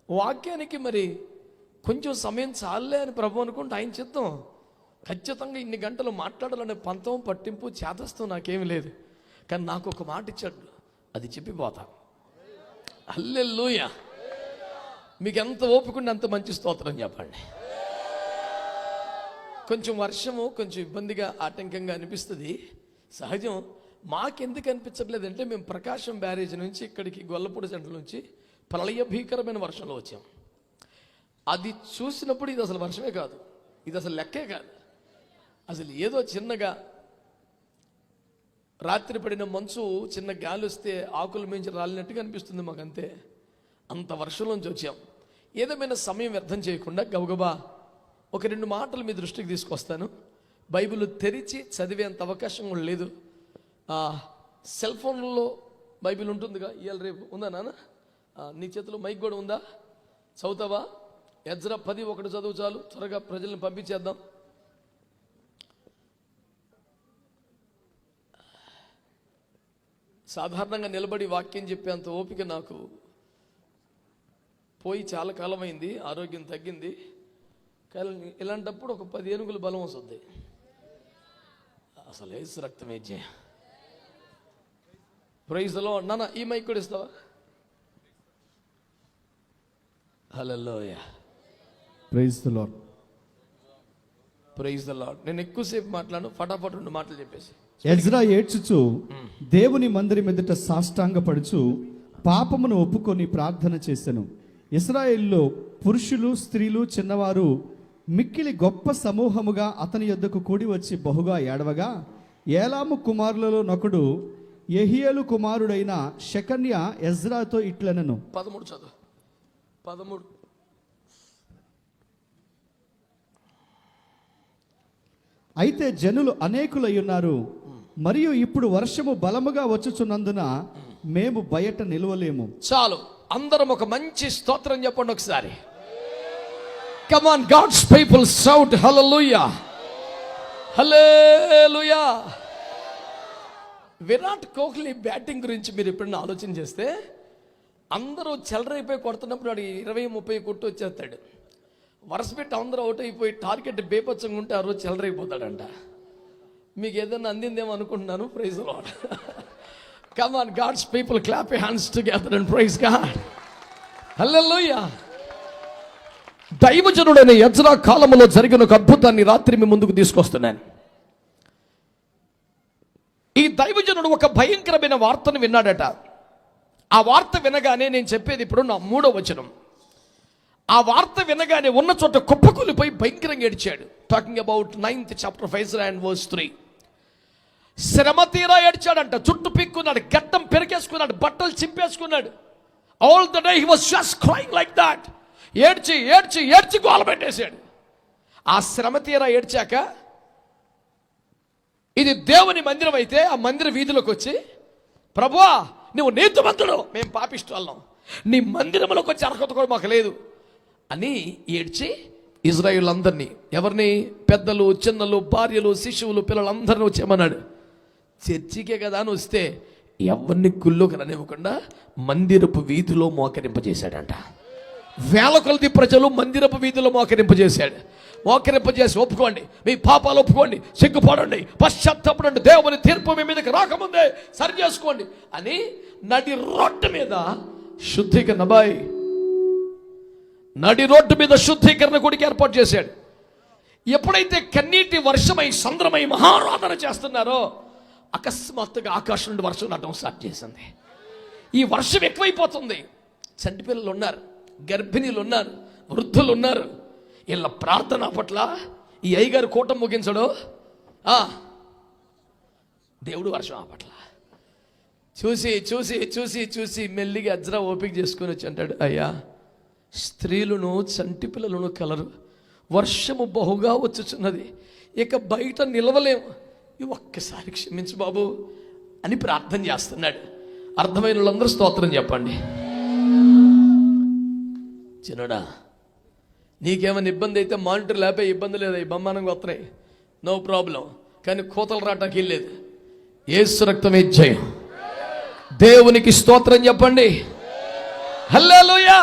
వాక్యానికి మరి కొంచెం సమయం చాలే అని ప్రభు అనుకుంటే ఆయన చిత్తం. ఖచ్చితంగా ఇన్ని గంటలు మాట్లాడాలనే పంతం పట్టింపు చేతస్థం నాకేమీ లేదు. కానీ నాకు ఒక మాట ఇచ్చాడు, అది చెప్పిపోతా. హల్లెలూయా. మీకు ఎంత ఓపికండి అంత మంచి స్తోత్రం చెప్పండి. కొంచెం వర్షము కొంచెం ఇబ్బందిగా ఆటంకంగా అనిపిస్తుంది, సహజం. మాకెందుకు అనిపించట్లేదంటే మేము ప్రకాశం బ్యారేజ్ నుంచి ఇక్కడికి గొల్లపూడి సెంటర్ నుంచి ప్రళయ భీకరమైన వర్షంలో వచ్చాం. అది చూసినప్పుడు ఇది అసలు వర్షమే కాదు, ఇది అసలు లెక్కే కాదు. అసలు ఏదో చిన్నగా రాత్రి పడిన మంచు చిన్న గాలి వస్తే ఆకుల మించి రాలినట్టుగా అనిపిస్తుంది మాకు, అంతే. అంత వర్షంలోంచి వచ్చాం. ఏదేమైనా సమయం వ్యర్థం చేయకుండా గబగబా ఒక 2 మాటలు మీ దృష్టికి తీసుకొస్తాను. బైబిల్ తెరిచి చదివేంత అవకాశం కూడా లేదు. సెల్ ఫోన్లో బైబిల్ ఉంటుందిగా, ఇవాళ రేపు ఉందా నాన్న? నీ చేతిలో మైక్ కూడా ఉందా? చదువుతావా? ఎజ్రా 10:1 చదువు చాలు, త్వరగా ప్రజల్ని పంపించేద్దాం. సాధారణంగా నిలబడి వాక్యం చెప్పేంత ఓపిక నాకు పోయి చాలా కాలమైంది, ఆరోగ్యం తగ్గింది. కానీ ఇలాంటప్పుడు ఒక 10 ఏనుగుల బలం వస్తుంది. అసలు యేసు రక్తం ఏజే. Praise the lord. నాన్న ఈ మైక్ కూడా ఇస్తావా? Hallelujah. Praise the Lord. Praise the Lord. నేను ఎక్కువసేపు మాట్లాడను, ఫటాఫట్ 2 మాటలు చెప్పేసి. ఎజ్రా ఏడ్చుచు దేవుని మందిరం ఎదుట సాష్టాంగపడుచు పాపమును ఒప్పుకొని ప్రార్థన చేసెను. ఇశ్రాయేలులో పురుషులు, స్త్రీలు, చిన్నవారు మిక్కిలి గొప్ప సమూహముగా అతని యొద్దకు కూడి వచ్చి బహుగా ఏడవగా, ఏలాము కుమారులలో నొకడు యెహీయేలు కుమారుడైన షెకన్యా ఎజ్రాతో ఇట్లనెను. 13 చదువు. 13. అయితే జనులు అనేకులయ్యున్నారు, మరియు ఇప్పుడు వర్షము బలముగా వచ్చుచున్నందున మేము బయట నిలవలేము. చాలు, అందరం ఒక మంచి స్తోత్రం చెప్పండి ఒకసారి. Come on God's people, shout hallelujah, hallelujah. Virat Kohli batting గురించి మీరు ఎప్పుడైనా ఆలోచన చేస్తే, అందరూ చెలరైపోయి కొడుతున్నప్పుడు వాడు 20-30 కొట్టు వచ్చేస్తాడు. వరుస పెట్టి అందరూ అవుట్ అయిపోయి టార్గెట్ బేపచ్చంగా ఉంటే ఆ రోజు చెలరైపోతాడంట. మీకు ఏదైనా అందిందేమో అనుకుంటున్నాను. Praise the Lord. Come on God's people, clap your hands together and praise God. Hallelujah. దైవజనుడైన ఎజ్రా కాలంలో జరిగిన ఒక అద్భుతాన్ని రాత్రి మీ ముందుకు తీసుకొస్తున్నాను. ఈ దైవజనుడు ఒక భయంకరమైన వార్తను విన్నాడట. ఆ వార్త వినగానే, నేను చెప్పేది ఇప్పుడు నా 3వ వచనం, ఆ వార్త వినగానే ఉన్న చోట కుప్పకూలిపోయి భయంకరంగా ఏడ్చాడు. Talking about 9th chapter 5:3. శ్రమ తీరా ఏడ్చాడంట. చుట్టూ పిక్కున్నాడు, గడ్డం పెరికేసుకున్నాడు, బట్టలు చింపేసుకున్నాడు. All the day he was just crying like that. ఏడ్చి ఏడ్చి ఏడ్చి గోల పెట్టేశాడు. ఆ శ్రమ తీరా ఏడ్చాక, ఇది దేవుని మందిరం అయితే ఆ మందిర వీధిలోకి వచ్చి, ప్రభువా నువ్వు నీతిమంతుడు, మేము పాపిష్టులం, నీ మందిరంలోకి వచ్చి అర్హత కూడా మాకు లేదు అని ఏడ్చి ఇజ్రాయేల్ అందరినీ, ఎవరిని, పెద్దలు, చిన్నలు, భార్యలు, శిశువులు, పిల్లలందరినీ వచ్చేమన్నాడు. చర్చికే కదా అని వస్తే ఎవరిని గుళ్ళోకి రానివ్వకుండా మందిరపు వీధిలో మోకరింపజేశాడంట. వేల కొలది ప్రజలు మందిరపు వీధిలో మోకరింపజేశాడు. మోకరింపజేసి, ఒప్పుకోండి, మీ పాపాలు ఒప్పుకోండి, సిగ్గుపడండి, పశ్చాత్తాపడండి, దేవుని తీర్పు మీ మీదకి రాకముందే సరి చేసుకోండి అని నడి రోడ్డు మీద శుద్ధీకరణ నడి రోడ్డు మీద శుద్ధీకరణ గుడికి ఏర్పాటు చేశాడు. ఎప్పుడైతే కన్నీటి వర్షమై సంద్రమై మహారాధన చేస్తున్నారో, అకస్మాత్తుగా ఆకాశం నుండి వర్షం రావడం స్టార్ట్ చేసింది. ఈ వర్షం ఎక్కువైపోతుంది. చంటి పిల్లలు ఉన్నారు, గర్భిణీలు ఉన్నారు, వృద్ధులు ఉన్నారు. వీళ్ళ ప్రార్థన పట్ల ఈ అయ్యగారు కూటం ముగించడు, దేవుడు వర్షం ఆపట్ల. చూసి చూసి చూసి చూసి మెల్లిగా అజ్రా ఓపిక చేసుకొని వచ్చి అంటాడు, అయ్యా స్త్రీలను చంటి పిల్లలను కలరు, వర్షము బహుగా వచ్చుచున్నది, ఇక బయట నిలవలేము, ఒక్కసారి క్షమించు బాబు అని ప్రార్థన చేస్తున్నాడు. అర్థమైన వాళ్ళందరూ స్తోత్రం చెప్పండి. చిన్నడా, నీకేమైనా ఇబ్బంది అయితే మానిటర్ లేపే, ఇబ్బంది లేదు, ఈ బొమ్మానంగా వస్తున్నాయి, నో ప్రాబ్లం. కానీ కోతలు రావటానికి వెళ్ళలేదు. యేసు రక్తమే జయం. దేవునికి స్తోత్రం చెప్పండి. హల్లెలూయా.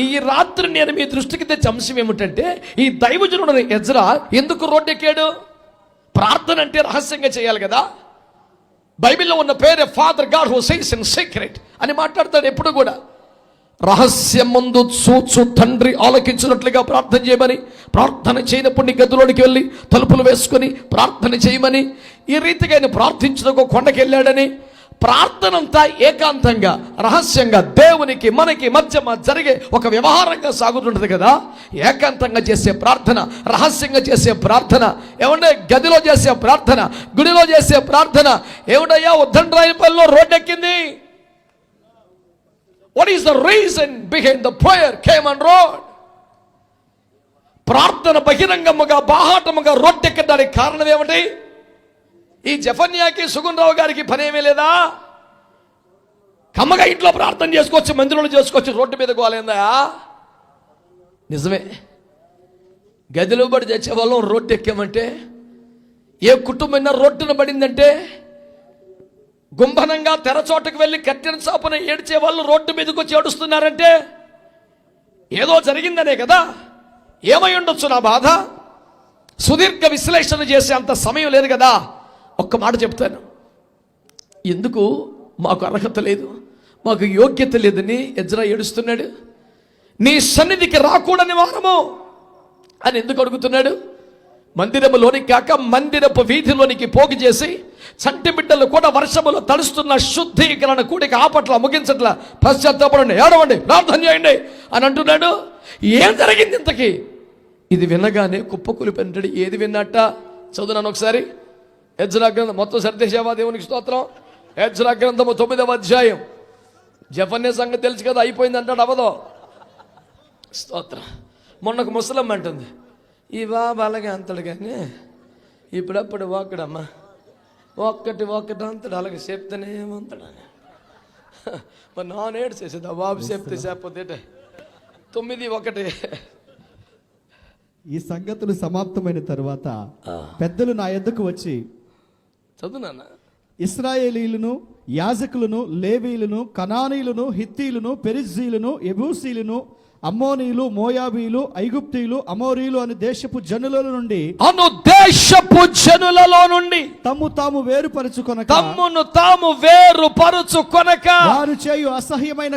ఈ రాత్రి నేను మీ దృష్టికి తెచ్చే అంశం ఏమిటంటే, ఈ దైవజనుడు ఎజ్రా ఎందుకు రోడ్డెక్కాడు? ప్రార్థన అంటే రహస్యంగా చేయాలి కదా. బైబిల్లో ఉన్న పేరే father God who says in secret అని మాట్లాడతాడు ఎప్పుడు కూడా. రహస్యం ముందు చూచు తండ్రి ఆలకించినట్లుగా ప్రార్థన చేయమని, ప్రార్థన చేయనప్పుడు నీ గదిలోనికి వెళ్ళి తలుపులు వేసుకొని ప్రార్థన చేయమని, ఈ రీతిగా ఆయన ప్రార్థించడానికి కొండకి వెళ్ళాడని, ప్రార్థన అంతా ఏకాంతంగా రహస్యంగా దేవునికి మనకి మధ్య జరిగే ఒక వ్యవహారంగా సాగుతుంటుంది కదా. ఏకాంతంగా చేసే ప్రార్థన, రహస్యంగా చేసే ప్రార్థన, ఏమంటే గదిలో చేసే ప్రార్థన, గుడిలో చేసే ప్రార్థన. ఏమిటయ్యా ఉద్దండ్రాయపల్లిలో రోడ్డెక్కింది? What is the reason behind the prayer came on road? ప్రార్థన బహిరంగముగా బాహాటముగా రోడ్డెక్కడానికి కారణం ఏమిటి? ఈ జఫన్యాకి సుగుణరావు గారికి పనేమీ లేదా? కమ్మగా ఇంట్లో ప్రార్థన చేసుకోవచ్చు, మందిరంలో చేసుకోవచ్చు, రోడ్డు మీద గోలేందా? నిజమే. గదిలో పడి తెచ్చే వాళ్ళం రోడ్డు ఎక్కామంటే, ఏ కుటుంబం రోడ్డున పడిందంటే, గుంభనంగా తెరచోటకు వెళ్ళి కట్టిన చాపున ఏడ్చే వాళ్ళు రోడ్డు మీదకి వచ్చి ఏడుస్తున్నారంటే ఏదో జరిగిందనే కదా. ఏమై ఉండొచ్చు నా బాధ? సుదీర్ఘ విశ్లేషణ చేసే అంత సమయం లేదు కదా. ఒక్క మాట చెప్తాను. ఎందుకు మాకు అర్హత లేదు, మాకు యోగ్యత లేదని ఎజ్రా ఏడుస్తున్నాడు? నీ సన్నిధికి రాకూడని వారము అని ఎందుకు అడుగుతున్నాడు? మందిరములోనికి కాక మందిరపు వీధిలోనికి పోగు చేసి చంటి బిడ్డలు కూడా వర్షములో తడుస్తున్న శుద్ధీకరణ కూడిక ఆపట్ల ముగించట్ల పశ్చాత్తాపడండి, ఏడవండి, ప్రార్థన చేయండి అని అంటున్నాడు. ఏం జరిగింది ఇంతకీ? ఇది వినగానే కుప్పకూలిపోయినట్టు. ఏది విన్నట్ట? చదువునాను ఒకసారి. ఎజ్రా గ్రంథం మొత్తం సర్దేశావా? దేవునికి స్తోత్రం. ఎజ్రా గ్రంథము 9వ అధ్యాయం. జఫన్య సంగతి తెలుసు కదా, అయిపోయింది అంటాడు, అవదో. స్తోత్రం. మొన్నకు ముసలమ్మ అంటుంది, ఈ బాబు అలాగే అంతాడు కానీ ఇప్పుడప్పుడు ఒక్కడమ్మా ఒక్కటి అంతాడు, అలాగే చెప్తేనే ఏమంతాడు. మరి నాన్న ఏడు చేసేది ఆ బాబు చెప్తే చెప్పతే 9:1. ఈ సంగతులు సమాప్తమైన తరువాత పెద్దలు నా యొద్దకు వచ్చి, చదువునా, ఇశ్రాయేలీయులను, యాజకులను, లేవీయులను, కనానీయులను, హిత్తీయులను, పెరిజ్జీయులను, యెబూసీయులను, అమ్మోనీయులు, మోయాబీయులు, ఐగుప్తీయులు, అమోరీయులు అనే దేశపు జనుల నుండి తమ్ము తాము వేరుపరుచుకొనక వారు చేయు అసహ్యమైన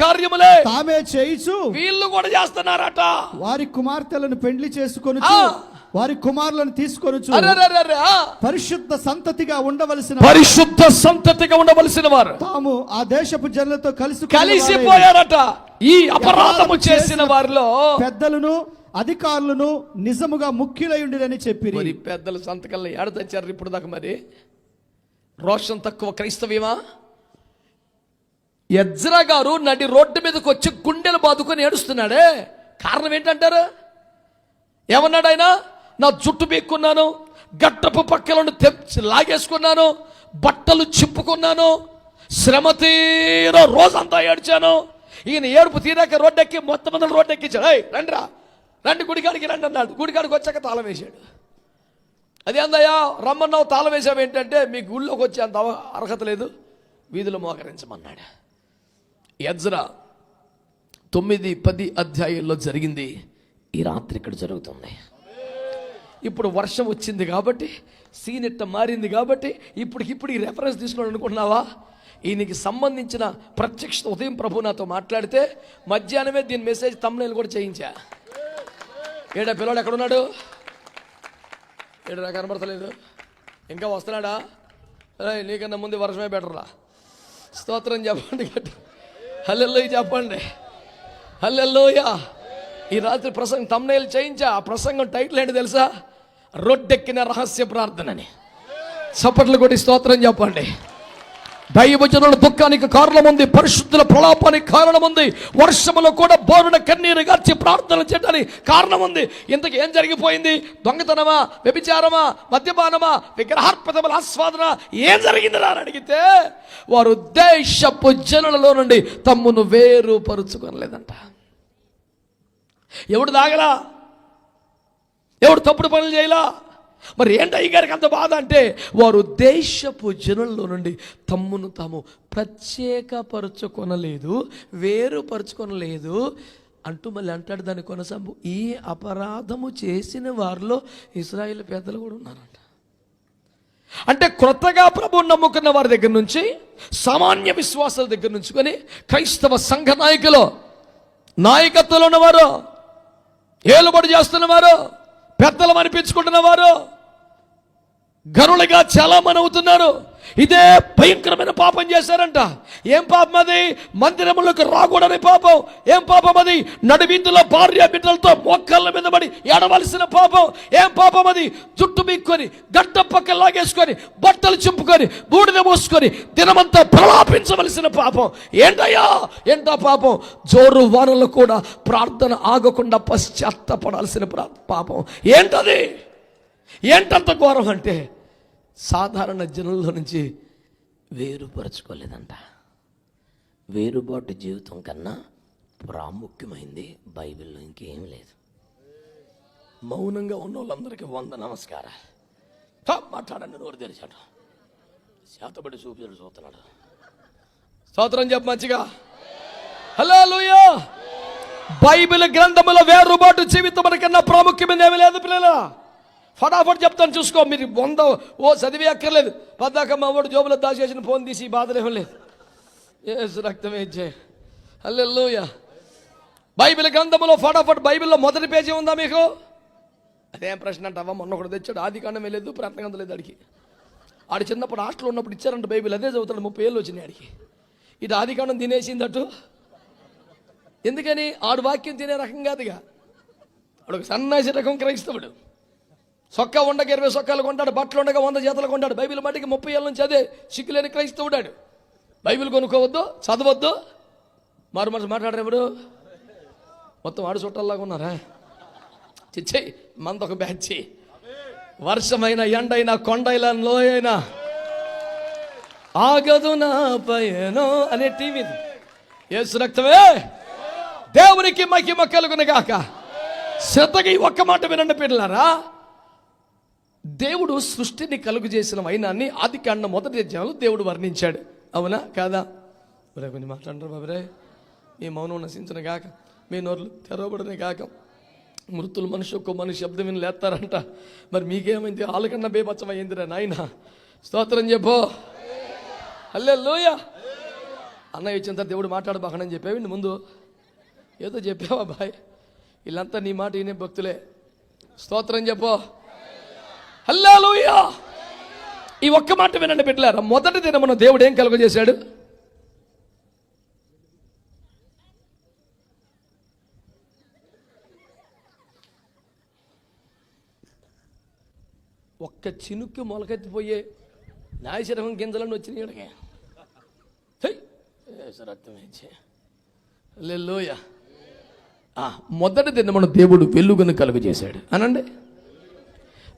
కార్యములే తామే చేయుచు వీళ్ళు కూడా చేస్తున్నారట. వారి కుమార్తెలను పెండ్లి చేసుకొని వారి కుమారులను తీసుకొని పరిశుద్ధ సంతతిగా ఉండవలసిన వారు తాము ఆ దేశపు జనులతో కలిసిపోయారట. ఈ అపరాధము చేసిన వారిలో పెద్దలను అధికారులను నిజముగా ముఖ్యులై ఉండిరని చెప్పి, మరి పెద్దల సంతకాల్లో ఏడతచ్చారు ఇప్పుడు దాకా. మరి రోషం తక్కువ క్రైస్తవ్యమా? ఎజ్రా గారు నడి రోడ్డు మీదకి వచ్చి గుండెలు బాదుకొని ఏడుస్తున్నాడే. కారణం ఏంటంటారు? ఏమన్నాడు ఆయన? నా జుట్టు పీక్కున్నాను, గట్టపు పక్కలను లాగేసుకున్నాను, బట్టలు చింపుకున్నాను, శ్రమ తీర రోజంతా ఏడ్చాను. ఈయన ఏడుపు తీరాక రోడ్డెక్కి మొత్తం మంది రోడ్డెక్కించాడు. రండి గుడికాడికి రండి అన్నాడు. గుడికాడికి వచ్చాక తాళం వేసాడు. అదే అందయ్యా రమ్మన్నావు, తాళం వేసావు ఏంటంటే, మీ గుళ్ళోకి వచ్చే అంత అర్హత లేదు, వీధిలో మోకరించమన్నాడు. ఎజ్రా 9-10 అధ్యాయంలో జరిగింది ఈ రాత్రి ఇక్కడ జరుగుతుంది. ఇప్పుడు వర్షం వచ్చింది కాబట్టి, సీనెట్ట మారింది కాబట్టి ఇప్పుడు ఈ రెఫరెన్స్ తీసుకున్నాడు అనుకుంటున్నావా? ఈయనకి సంబంధించిన ప్రత్యక్ష ఉదయం ప్రభు నాతో మాట్లాడితే మధ్యాహ్నమే దీని మెసేజ్ తమ్ముళ్ళు కూడా చేయించా. ఏడా పిల్లవాడు ఎక్కడున్నాడు? ఏడా కనబడతలేదు, ఇంకా వస్తున్నాడా? నీకన్నా ముందు వర్షమే బెటర్రా. స్తోత్రం చెప్పండి, హల్లెలూయా చెప్పండి, హల్లెలూయా. ఈ రాత్రి ప్రసంగం తమ్ముళ్ళు చేయించా. ఆ ప్రసంగం టైటిల్ ఏంటి తెలుసా? రొట్టెక్కిన రహస్య ప్రార్థనని. చప్పట్లు కొట్టి స్తోత్రం చెప్పండి. దైవజనుల దుఃఖానికి కారణం ఉంది, పరిశుద్ధుల ప్రలాపానికి కారణం ఉంది, వర్షములో కూడా బోరున కన్నీరు గార్చి ప్రార్థన చేయడానికి కారణం ఉంది. ఇంతకు ఏం జరిగిపోయింది? దొంగతనమా, వ్యభిచారమా, మద్యపానమా, విగ్రహార్పితముల ఆస్వాదన, ఏం జరిగింది అని అడిగితే వారు దేశపు జనులలో నుండి తమ్మును వేరుపరుచుకొనలేదంట. ఎవడు దాగలా, ఎవడు తప్పుడు పనులు చేయలా, మరి ఏంటి అయ్యగారికి అంత బాధ అంటే, వారు దేశపు జనుల్లో నుండి తమ్మును తాము ప్రత్యేకపరచుకొనలేదు, వేరుపరచుకొనలేదు అంటూ మళ్ళీ అంటాడు దాని కొనసాగు, ఈ అపరాధము చేసిన వారిలో ఇశ్రాయేలు పెద్దలు కూడా ఉన్నారంట. అంటే క్రొత్తగా ప్రభువుని నమ్ముకున్న వారి దగ్గర నుంచి, సామాన్య విశ్వాసాల దగ్గర నుంచి కొని క్రైస్తవ సంఘ నాయకత్వంలో ఉన్నవారు, ఏలుబడి చేస్తున్నవారు, పెద్దలు అనిపించుకుంటున్నవారు గనులుగా చాలా మంది అవుతున్నారు. ఇదే భయంకరమైన పాపం చేశారంట. ఏం పాపం అది? మందిరములకు రాకూడని పాపం. ఏం పాపం అది? నడివీధుల భార్య బిడ్డలతో మోకాళ్ళ మీద పడి ఏడవలసిన పాపం. ఏం పాపం అది? జుట్టు మీక్కొని గడ్డ పక్క లాగేసుకొని బట్టలు చింపుకొని బూడిద మోసుకొని దినమంతా ప్రలాపించవలసిన పాపం. ఏంటయ్యా ఏంటా పాపం? జోరు వానలు కూడా ప్రార్థన ఆగకుండా పశ్చాత్తపడాల్సిన పాపం. ఏంటది? ఏంటంత ఘోరం అంటే, సాధారణ జనుల్లో నుంచి వేరుపరచుకోలేదంట. వేరుబాటు జీవితం కన్నా ప్రాముఖ్యమైంది బైబిల్లో ఇంకేం లేదు. మౌనంగా ఉన్న వాళ్ళందరికీ 100 నమస్కారాలు. మాట్లాడండి, నోరు తెరిచాడు, శాతపడి చూస్తున్నాడు. స్తోత్రం చెప్పు మంచిగా. హల్లెలూయా. బైబిల్ గ్రంథములో వేరుబాటు జీవితం కన్నా ప్రాముఖ్యమైనది ఏమీ లేదు పిల్లల. ఫటాఫట్ చెప్తాను చూసుకో. మీరు 100 చదివే అక్కర్లేదు. పద్దాక మా వాడు జోబులో దాచేసిన ఫోన్ తీసి బాధలేం లేదు. యేసు రక్తమే ఇచ్చే. హల్లెలూయా. బైబిల్ గ్రంథములో ఫటాఫట్ బైబిల్లో మొదటి పేజీ ఉందా మీకు? అదేం ప్రశ్న అంటావా? మొన్న ఒకటి తెచ్చాడు, ఆదికాండం లేదు, ప్రకటన లేదు. ఆడికి ఆడు చిన్నప్పుడు హాస్టల్లో ఉన్నప్పుడు ఇచ్చారంట బైబిల్, అదే చదువుతాడు. 30 ఏళ్ళు వచ్చినాయి ఆడికి. ఇటు ఆదికాండం తినేసిందటు. ఎందుకని? ఆడు వాక్యం తినే రకం కాదుగా. ఆడు ఒక సన్నాసి రకం క్రైస్తవుడు. సొక్క ఉండగా 20 సొక్కాలు కొంటాడు, బట్టలు ఉండగా 100 జతలు కొంటాడు. బైబిల్ మట్టికి 30 ఏళ్ళ నుంచి అదే సిగ్గులేని క్రైస్తవుడాడు. బైబిల్ కొనుక్కోవద్దు, చదవద్దు. మారు మనసు మాట్లాడరేవుడు మొత్తం ఆడు చుట్టాల్లాగా ఉన్నారా? చిచ్చే మందొక బ్యాచ్. వర్షమైన ఎండైనా కొండైనా లోయైనా ఆగదు నా పయనో అనే టీవీ. యేసు రక్తమే దేవునికి మహిమ కలుగునుగాక. శ్రద్ధగా ఈ ఒక్క మాట వినండి పిల్లలారా. దేవుడు సృష్టిని కలుగు చేసిన వైనాన్ని ఆదికాండం 1వ అధ్యాయంలో దేవుడు వర్ణించాడు. అవునా కాదా? మరి కొన్ని మాట్లాడరు బాబరే. మీ మౌనం నశించిన గాక, మీ నోర్లు తెరవబడిన గాక. మృతులు మనిషి ఒక్క మనిషి శబ్దం విని లేస్తారంట. మరి మీకేమైంది? ఆలకన్నా బేబచ్చమైందిరా నాయన. స్తోత్రం చెప్పో. హల్లెలూయా. అన్నయ్య వచ్చిన తర్వాత దేవుడు మాట్లాడబాకనని చెప్పావు ముందు. ఏదో చెప్పావా బాయ్? వీళ్ళంతా నీ మాట వినే భక్తులే. స్తోత్రం చెప్పో. హల్లెలూయా. ఈ ఒక్క మాట వినండి బిడ్డలారా. మొదటి దినమున దేవుడు ఏం కలుగజేశాడు? ఒక్క చినుక్కి మొలకెత్తిపోయే నాయశరకం గింజలను వచ్చినాయి ఇక్కడికి. హల్లెలూయా. మొదటి దినమున దేవుడు వెలుగును కలుగజేశాడు అనండి.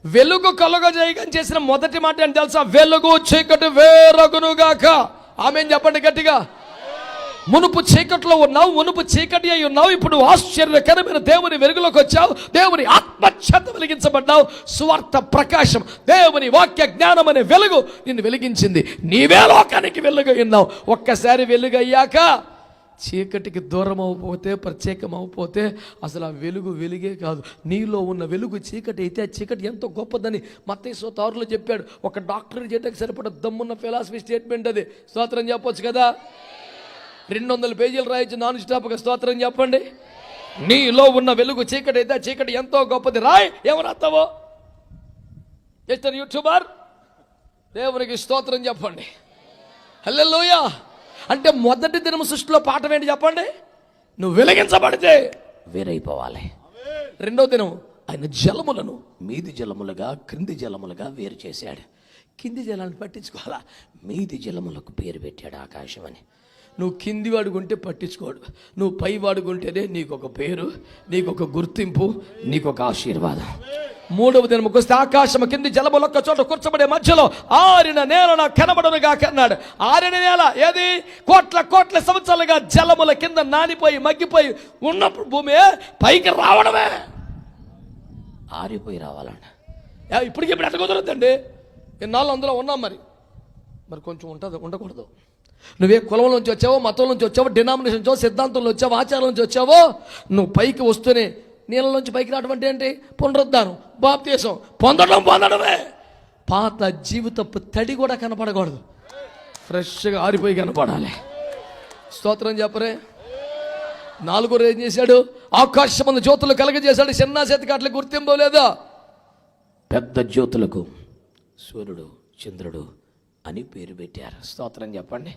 వెలుగు కలుగజేయగని చేసిన మొదటి మాట అని తెలుసా? వెలుగు చీకటి వేరగునుగాక. ఆమేన్ చెప్పండి గట్టిగా. మునుపు చీకట్లో ఉన్నావు, మునుపు చీకటి అయి ఉన్నావు, ఇప్పుడు ఆశ్చర్యకరమైన దేవుని వెలుగులోకి వచ్చావు. దేవుని ఆత్మచేత వెలిగించబడ్డావు. సువార్త ప్రకాశం, దేవుని వాక్య జ్ఞానం అనే వెలుగు నిన్ను వెలిగించింది. నీవే లోకానికి వెలుగు ఉన్నావు. ఒక్కసారి వెలుగు అయ్యాక చీకటికి దూరం అయిపోతే, ప్రత్యేకం అయిపోతే అసలు ఆ వెలుగు వెలుగే కాదు. నీలో ఉన్న వెలుగు చీకటి అయితే ఆ చీకటి ఎంతో గొప్పదని మత్తయి 6:6 చెప్పాడు. ఒక డాక్టర్ చేయడానికి సరిపడ దమ్మున్న ఫిలాసఫీ స్టేట్మెంట్ అది. స్తోత్రం చెప్పొచ్చు కదా. 200 పేజీలు రాయొచ్చు నాన్ స్టాప్గా. స్తోత్రం చెప్పండి. నీలో ఉన్న వెలుగు చీకటి అయితే ఆ చీకటి ఎంతో గొప్పది. రాయ్ ఏమరాస్తావో. యూట్యూబర్ దేవునికి స్తోత్రం చెప్పండి. హల్లెలూయా. అంటే మొదటి దినం సృష్టిలో పాఠం ఏంటి చెప్పండి? నువ్వు వెలిగించబడితే వేరైపోవాలి. రెండో దినం ఆయన జలములను మీది జలములుగా క్రింది జలములుగా వేరు చేశాడు. కింది జలాన్ని పట్టించుకోవాలా, మీది జలములకు పేరు పెట్టాడు ఆకాశం అని. నువ్వు కింది వాడుకుంటే పట్టించుకోడు, నువ్వు పై వాడుకుంటేనే నీకు ఒక పేరు, నీకు ఒక గుర్తింపు, నీకు ఒక ఆశీర్వాదం. మూడవ దినముకు వస్తే ఆకాశము కింది జలములొక్క చోట కూర్చబడే మధ్యలో ఆరిన నేల కనబడునుగా అన్నాడు. ఆరిన నేల ఏది? కోట్ల సంవత్సరాలుగా జలముల కింద నానిపోయి మగ్గిపోయి ఉన్నప్పుడు భూమి పైకి రావడమే. ఆరిపోయి రావాలంట. ఇప్పటికి ఇప్పుడు ఎట్ట కుదరద్దండి, ఎన్నాళ్ళు అందులో ఉన్నాం. మరి కొంచెం ఉంటుంది, ఉండకూడదు. నువ్వే కులం నుంచి వచ్చావో, మతం నుంచి వచ్చావో, డినామినేషన్ వచ్చావో, సిద్ధాంతంలో వచ్చావో, ఆచారం నుంచి వచ్చావో, నువ్వు పైకి వస్తూనే నీళ్ళ నుంచి పైకి రావడం అంటే ఏంటి? పునరుద్ధానం, బాప్తీసం పొందడమే. పాత జీవితపు తడి కూడా కనపడకూడదు, ఫ్రెష్గా ఆరిపోయి కనపడాలి. స్తోత్రం చెప్పరే. 4 ఏం చేశాడు? ఆకాశమందు జ్యోతులు కలగజేశాడు. చిన్న చేతికాట్లకు గుర్తింపు లేదా? పెద్ద జ్యోతులకు సూర్యుడు చంద్రుడు అని పేరు పెట్టారు. స్తోత్రం చెప్పండి.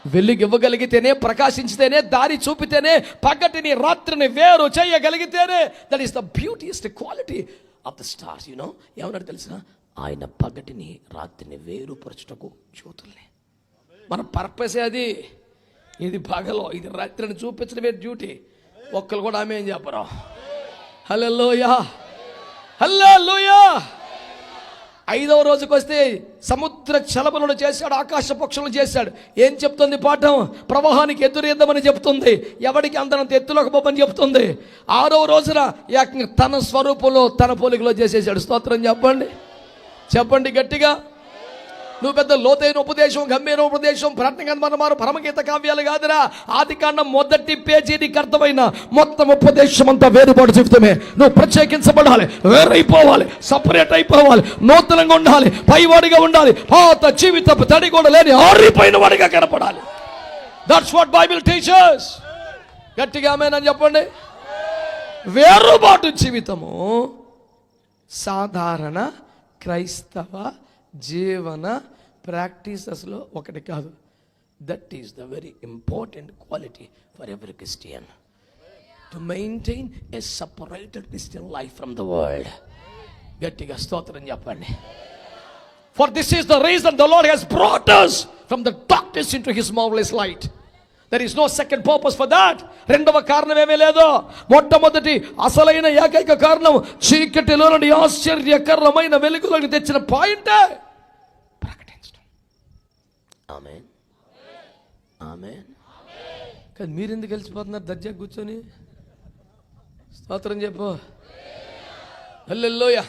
వెలుగు ఇవ్వగలిగితేనే, ప్రకాశించితేనే, దారి చూపితేనే, పగటిని రాత్రిని వేరు చేయగలిగితేనే, that is the beautiest quality of the stars. You know ఏమన్నాడు తెలుసా? ఆయన పగటిని రాత్రిని వేరుపరచుటకు జ్యోతుల్ని. మన పర్పసే అది. ఇది పగలో, ఇది రాత్రిని చూపించడమే డ్యూటీ. ఒక్కరు కూడా ఆమె ఏం చెప్పరు. హల్లెలూయా, హల్లెలూయా. 5వ రోజుకి వస్తే సముద్ర చలమలను చేశాడు, ఆకాశ పక్షులను చేశాడు. ఏం చెప్తుంది పాఠం? ప్రవాహానికి ఎదురేద్దామని చెప్తుంది, ఎవడికి అందనంత ఎత్తులోకి పోమని చెప్తుంది. 6వ రోజున ఏకంగా తన స్వరూపంలో తన పోలికలో చేసేసాడు. స్తోత్రం చెప్పండి, చెప్పండి గట్టిగా. నువ్వు పెద్ద లోతైన ఉపదేశం, గంభీర ఉపదేశం, ప్రజ్ఞానమారు పరమగీత కావ్యాలు కాదురా. ఆదికాండం మొదటి పేజీనికి అర్థమైన మొత్తం ఉపదేశం అంతా వేరుపాటు జీవితమే. నువ్వు ప్రత్యేకించబడాలి, వేరైపోవాలి, సపరేట్ అయిపోవాలి, నూతనంగా ఉండాలి, పైవాడిగా ఉండాలి, పాత జీవితపు తడి కూడా లేని ఆరిపోయిన వాడిగా కనపడాలి. That's what Bible teachers. గట్టిగా ఆమేన్ చెప్పండి. వేరుబాటు జీవితము సాధారణ క్రైస్తవ జీవన ప్రాక్టీసెస్లో ఒకటి కాదు. That is the very important quality for every Christian, to maintain a separated Christian life from the world. గట్టిగా స్తోత్రం చెప్పండి. For this is the reason the lord has brought us from the darkness into his marvelous light. There is no second purpose for that. రెండవ కారణం ఏమీ లేదు. మొట్టమొదటి అసలైన ఏకైక కారణం చీకటిలో నుండి ఆశ్చర్యకరమైన వెలుగులోకి తెచ్చిన పాయింటే ప్రకటించడం. ఆమేన్, ఆమేన్. కానీ మీరు ఎందుకు కలిసిపోతున్నారు దర్జా కూర్చొని? స్తోత్రం చెప్పు. హల్లెలూయా.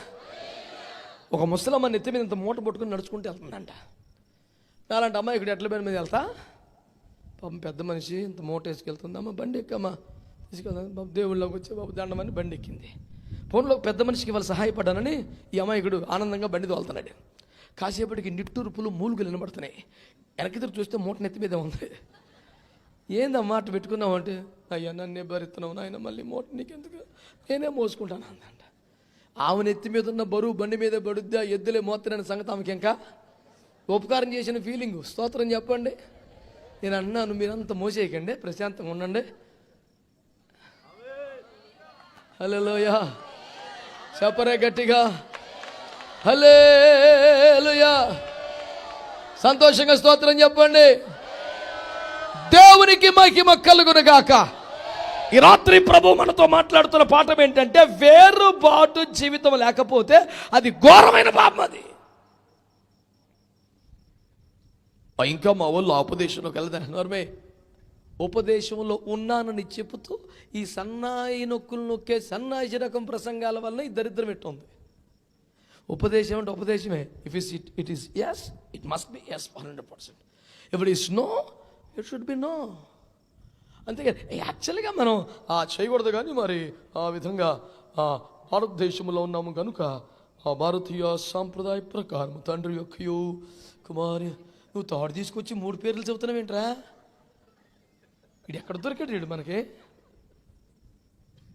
ఒక ముసలమ్మ నెత్తి మీద ఇంత మూట పట్టుకుని నడుచుకుంటూ వెళ్తుందంట. అలాంటి అమ్మాయి ఇక్కడ ఎట్ల మీద వెళ్తా, పాపం పెద్ద మనిషి ఇంత మూట వేసుకెళ్తుంది. అమ్మ బండి ఎక్కమ్మా, తీసుకెళ్తాను బాబు, దేవుళ్ళకి వచ్చే బాబు దండమని బండి ఎక్కింది. ఫోన్లో పెద్ద మనిషికి వాళ్ళు సహాయపడ్డానని ఈ అమాయకుడు ఆనందంగా బండి తోలుతున్నాడు. కాసేపటికి నిట్టూర్పులు మూలుగులు వినబడుతున్నాయి. వెనక్కి చూస్తే మూట నెత్తి మీద ఉంది. ఏందమ్మా అటు పెట్టుకున్నావు అంటే, అయ్యా నన్నే భరిస్తున్నావు నాయన, మళ్ళీ మూట నీకెందుకు, నేనే మోసుకుంటాను అందంట. ఆమె నెత్తి మీద ఉన్న బరువు బండి మీద పడుద్దా, ఎద్దులే మోస్తున్నాను సంగతి ఆమెకి ఇంకా ఉపకారం చేసిన ఫీలింగు. స్తోత్రం చెప్పండి. నేను అన్నాను మీరంతా మోసేయకండి, ప్రశాంతంగా ఉండండి. హల్లెలూయా. చెప్పరే గట్టిగా హల్లెలూయా. సంతోషంగా స్తోత్రం చెప్పండి. దేవునికి మహిమ కలుగునుగాక. ఈ రాత్రి ప్రభు మనతో మాట్లాడుతున్న పాఠం ఏంటంటే, వేరుబాటు జీవితం లేకపోతే అది ఘోరమైన పాపం. అది ఇంకా మా వాళ్ళు ఉపదేశంలోకి వెళ్తారు. ఉపదేశంలో ఉన్నానని చెబుతూ ఈ సన్నాయి నొక్కులు నొక్కే సన్నాయి రకం ప్రసంగాల వల్ల ఈ దరిద్రం ఎట్టుంది. ఉపదేశం అంటే ఉపదేశమే. If it is yes, it must be yes 100%. If it is no, it should be no. అంతేగాని యాక్చువల్గా మనం చేయకూడదు. కానీ మరి ఆ విధంగా భారతదేశంలో ఉన్నాము కనుక ఆ భారతీయ సాంప్రదాయ ప్రకారం తండ్రి యొక్కయు కుమారి, నువ్వు తాడు తీసుకొచ్చి 3 పేర్లు చెబుతున్నావు ఏంట్రా? ఇది ఎక్కడ దొరికాడు వీడు మనకి?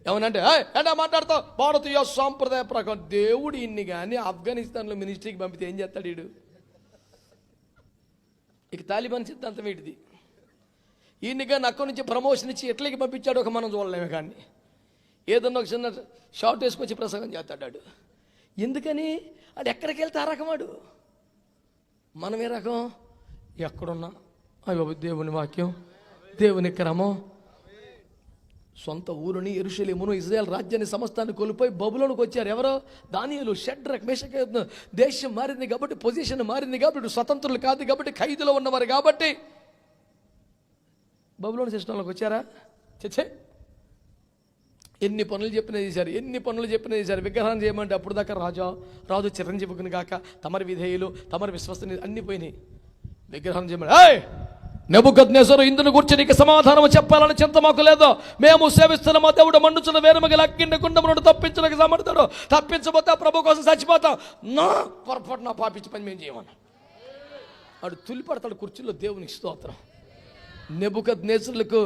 ఏమనంటే ఏంటా మాట్లాడతావు? భారతీయ సాంప్రదాయ ప్రకారం. దేవుడు ఇన్ని కానీ ఆఫ్ఘనిస్తాన్లో మినిస్ట్రీకి పంపితే ఏం చేస్తాడు వీడు? ఇక తాలిబాన్ సిద్ధాంతం ఏంటిది? ఈయన్ని కానీ అక్కడి నుంచి ప్రమోషన్ ఇచ్చి ఎట్లకి పంపించాడు ఒక మనం చూడలేమే. కానీ ఏదన్నా ఒక చిన్న షార్ట్ వేసుకొచ్చి ప్రసంగం చేస్తాడు. ఎందుకని? అది ఎక్కడికి వెళ్తే ఆ రకం వాడు. మనం ఏ రకం? ఎక్కడున్నా అయ్యో దేవుని వాక్యం, దేవుని క్రమం. సొంత ఊరుని యెరూషలేమును ఇజ్రాయెల్ రాజ్యాన్ని సమస్తాన్ని కోల్పోయి బబులోనికి వచ్చారు. ఎవరో? దానియేలు, షడ్రక్, మేషక్. దేశం మారింది కాబట్టి, పొజిషన్ మారింది కాబట్టి, స్వతంత్రులు కాదు కాబట్టి, ఖైదులో ఉన్నవారు కాబట్టి బబులోని సిస్టంలోకి వచ్చారా? చచ్చే. ఎన్ని పనులు చెప్పినా చేశారు. విగ్రహం చేయమంటే అప్పుడు దాకా రాజు చిరంజీవికుని గాక, తమరి విధేయులు, తమరి విశ్వసనీయులు అన్ని పోయినాయి. విగ్రహం చేయమంటే నెబుకద్నెజరు ఇందును గురించి నీకు సమాధానం చెప్పాలని చింత మాకు లేదు. మేము సేవిస్తున్న మా దేవుడు మండుచున్న వేరుమగల అగ్ని గుండం నుండి తప్పించడానికి సమర్థుడు. తప్పించబోతే ప్రభు కోసం చచ్చిపోతాం. నా పొరపాటు నా పాపించి పని మేము చేయమన్నా. వాడు తులిపడతాడు కుర్చీలో. దేవునికి స్తోత్రం. నెబుకద్నెజరులకు,